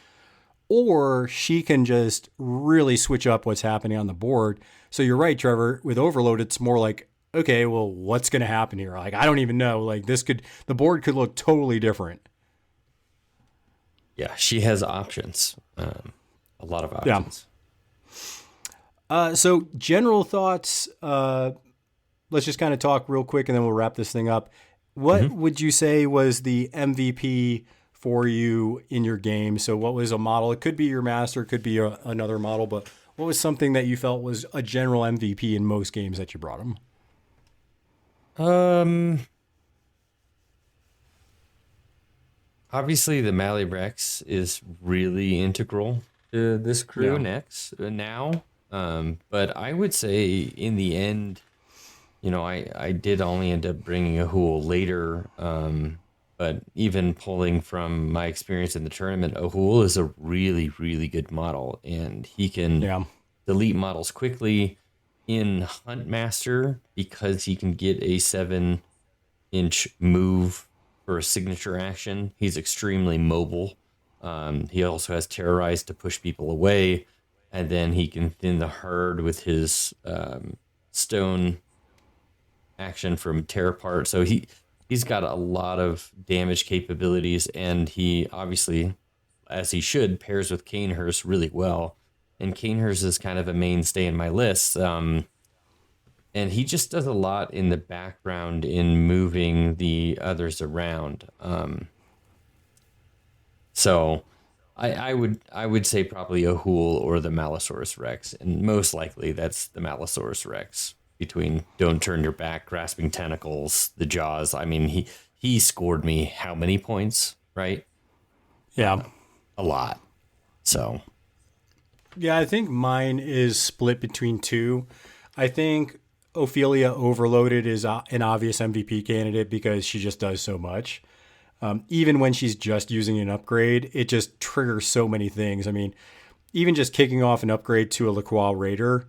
S1: Or she can just really switch up what's happening on the board. So you're right, Trevor. With Overload, it's more like, okay, well, what's going to happen here? Like, I don't even know. Like, the board could look totally different.
S6: Yeah, she has options. A lot of options.
S1: Yeah. So general thoughts, let's just kind of talk real quick and then we'll wrap this thing up. What would you say was the MVP for you in your game? So what was a model? It could be your master, it could be another model, but what was something that you felt was a general MVP in most games that you brought them?
S6: Obviously the Malifaux is really integral to this crew now. But I would say in the end, I did only end up bringing a Ahul later. But even pulling from my experience in the tournament, Ahul is a really, really good model, and he can delete models quickly in Huntmaster because he can get a 7-inch move for a signature action. He's extremely mobile. He also has Terrorize to push people away, and then he can thin the herd with his stone action from Tear Apart. So he's got a lot of damage capabilities, and he obviously, as he should, pairs with Canehurst really well. And Canehurst is kind of a mainstay in my list. And he just does a lot in the background in moving the others around. So I would say probably Ahul or the Malosaurus Rex, and most likely that's the Malosaurus Rex. Between Don't Turn Your Back, Grasping Tentacles, the Jaws. I mean, he scored me how many points, right?
S1: Yeah.
S6: A lot. So.
S1: Yeah, I think mine is split between 2. I think Ophelia Overloaded is an obvious MVP candidate because she just does so much. Even when she's just using an upgrade, it just triggers so many things. I mean, even just kicking off an upgrade to a LaCroix Raider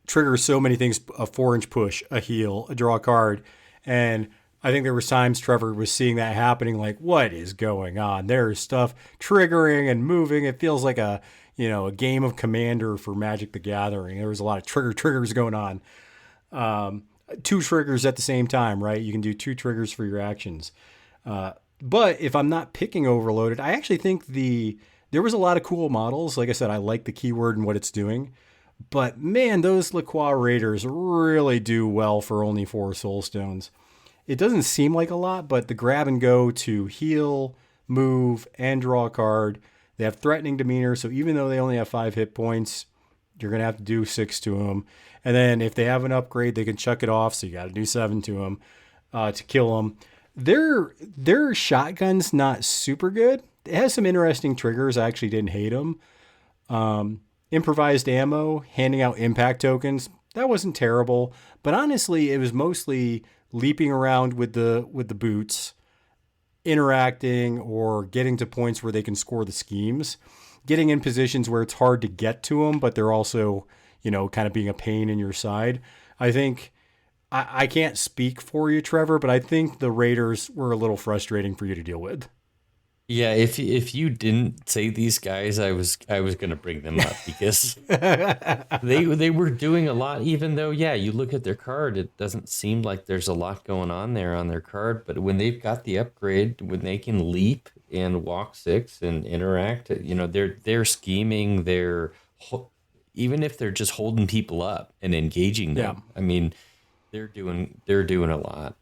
S1: triggers so many things: a 4-inch push, a heal, a draw card. And I think there was times Trevor was seeing that happening, like, what is going on? There's stuff triggering and moving. It feels like a game of Commander for Magic the Gathering. There was a lot of triggers going on. 2 triggers at the same time, right? You can do 2 triggers for your actions. But if I'm not picking Overloaded, I actually think there was a lot of cool models. Like I said, I like the keyword and what it's doing. But man, those LaCroix Raiders really do well for only 4 soul stones. It doesn't seem like a lot, but the grab and go to heal, move, and draw a card, They have threatening demeanor, so even though they only have 5 hit points, you're going to have to do 6 to them. And then if they have an upgrade, they can chuck it off, so you got to do 7 to them to kill them. Their shotgun's not super good. It has some interesting triggers. I actually didn't hate them. Improvised ammo, handing out impact tokens, that wasn't terrible. But honestly, it was mostly leaping around with the boots, interacting or getting to points where they can score the schemes, getting in positions where it's hard to get to them, but they're also, kind of being a pain in your side. I think I can't speak for you, Trevor, but I think the Raiders were a little frustrating for you to deal with.
S6: Yeah, if you didn't say these guys, I was going to bring them up because they were doing a lot. Even though, yeah, you look at their card, it doesn't seem like there's a lot going on there on their card. But when they've got the upgrade, when they can leap and walk 6 and interact, they're scheming. Even if they're just holding people up and engaging them. Yeah. I mean, they're doing a lot.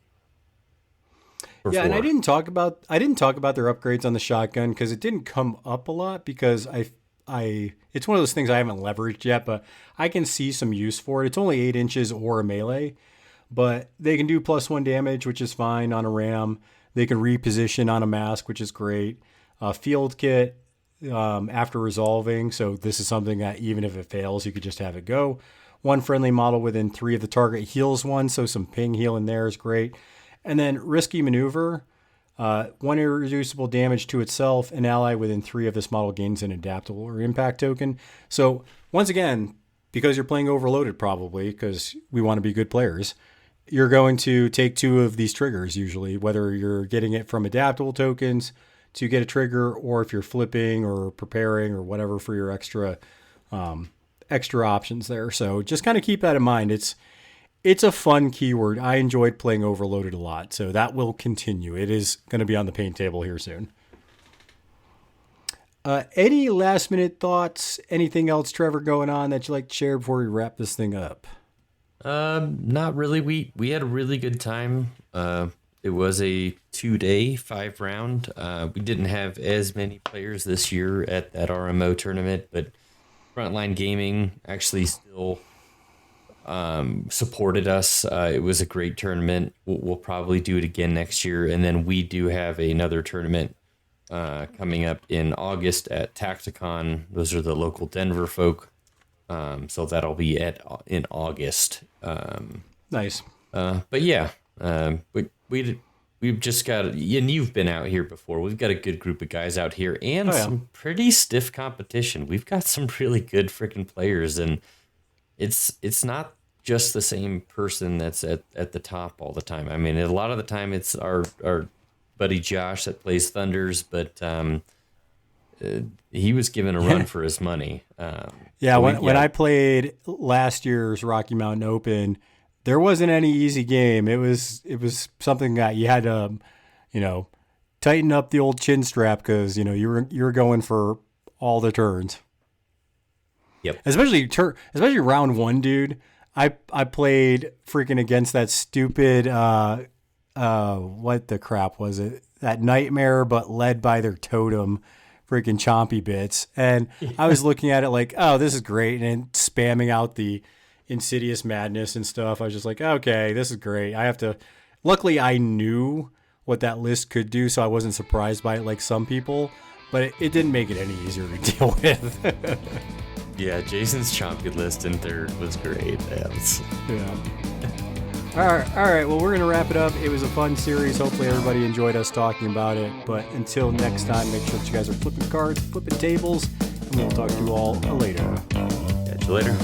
S1: Yeah, and I didn't talk about their upgrades on the shotgun because it didn't come up a lot because it's one of those things I haven't leveraged yet, but I can see some use for it. It's only 8 inches or a melee, but they can do +1 damage, which is fine on a ram. They can reposition on a mask, which is great. Field kit after resolving, so this is something that even if it fails, you could just have it go. 1 friendly model within 3 of the target heals 1, so some ping heal in there is great. And then risky maneuver, 1 irreducible damage to itself. An ally within 3 of this model gains an adaptable or impact token. So once again, because you're playing overloaded probably, because we want to be good players, you're going to take 2 of these triggers usually, whether you're getting it from adaptable tokens to get a trigger, or if you're flipping or preparing or whatever for your extra options there. So just kind of keep that in mind. It's a fun keyword. I enjoyed playing Overloaded a lot, so that will continue. It is going to be on the paint table here soon. Any last minute thoughts? Anything else, Trevor, going on that you'd like to share before we wrap this thing up?
S6: Not really. We had a really good time. It was a 2-day 5-round. We didn't have as many players this year at that RMO tournament, but Frontline Gaming actually still supported us. It was a great tournament. We'll probably do it again next year. And then we do have another tournament coming up in August at Tacticon. Those are the local Denver folk. So that'll be in August.
S1: Nice.
S6: But yeah, we've just got, and you've been out here before. We've got a good group of guys out here and some pretty stiff competition. We've got some really good freaking players, and it's not just the same person that's at the top all the time. I mean, a lot of the time it's our buddy Josh that plays Thunders, but he was given a run for his money.
S1: When I played last year's Rocky Mountain Open, there wasn't any easy game. It was something that you had to, tighten up the old chin strap because you were going for all the turns.
S6: Yep.
S1: Especially round 1, dude. I played freaking against that stupid what the crap was it? That nightmare, but led by their totem, freaking chompy bits. And I was looking at it like, oh, this is great, and spamming out the insidious madness and stuff. I was just like, okay, this is great. Luckily I knew what that list could do, so I wasn't surprised by it like some people, but it didn't make it any easier to deal with.
S6: Yeah, Jason's chompy list in 3rd was great.
S1: Yeah. All right. Well, we're going to wrap it up. It was a fun series. Hopefully everybody enjoyed us talking about it. But until next time, make sure that you guys are flipping cards, flipping tables, and we'll talk to you all later.
S6: Catch you later.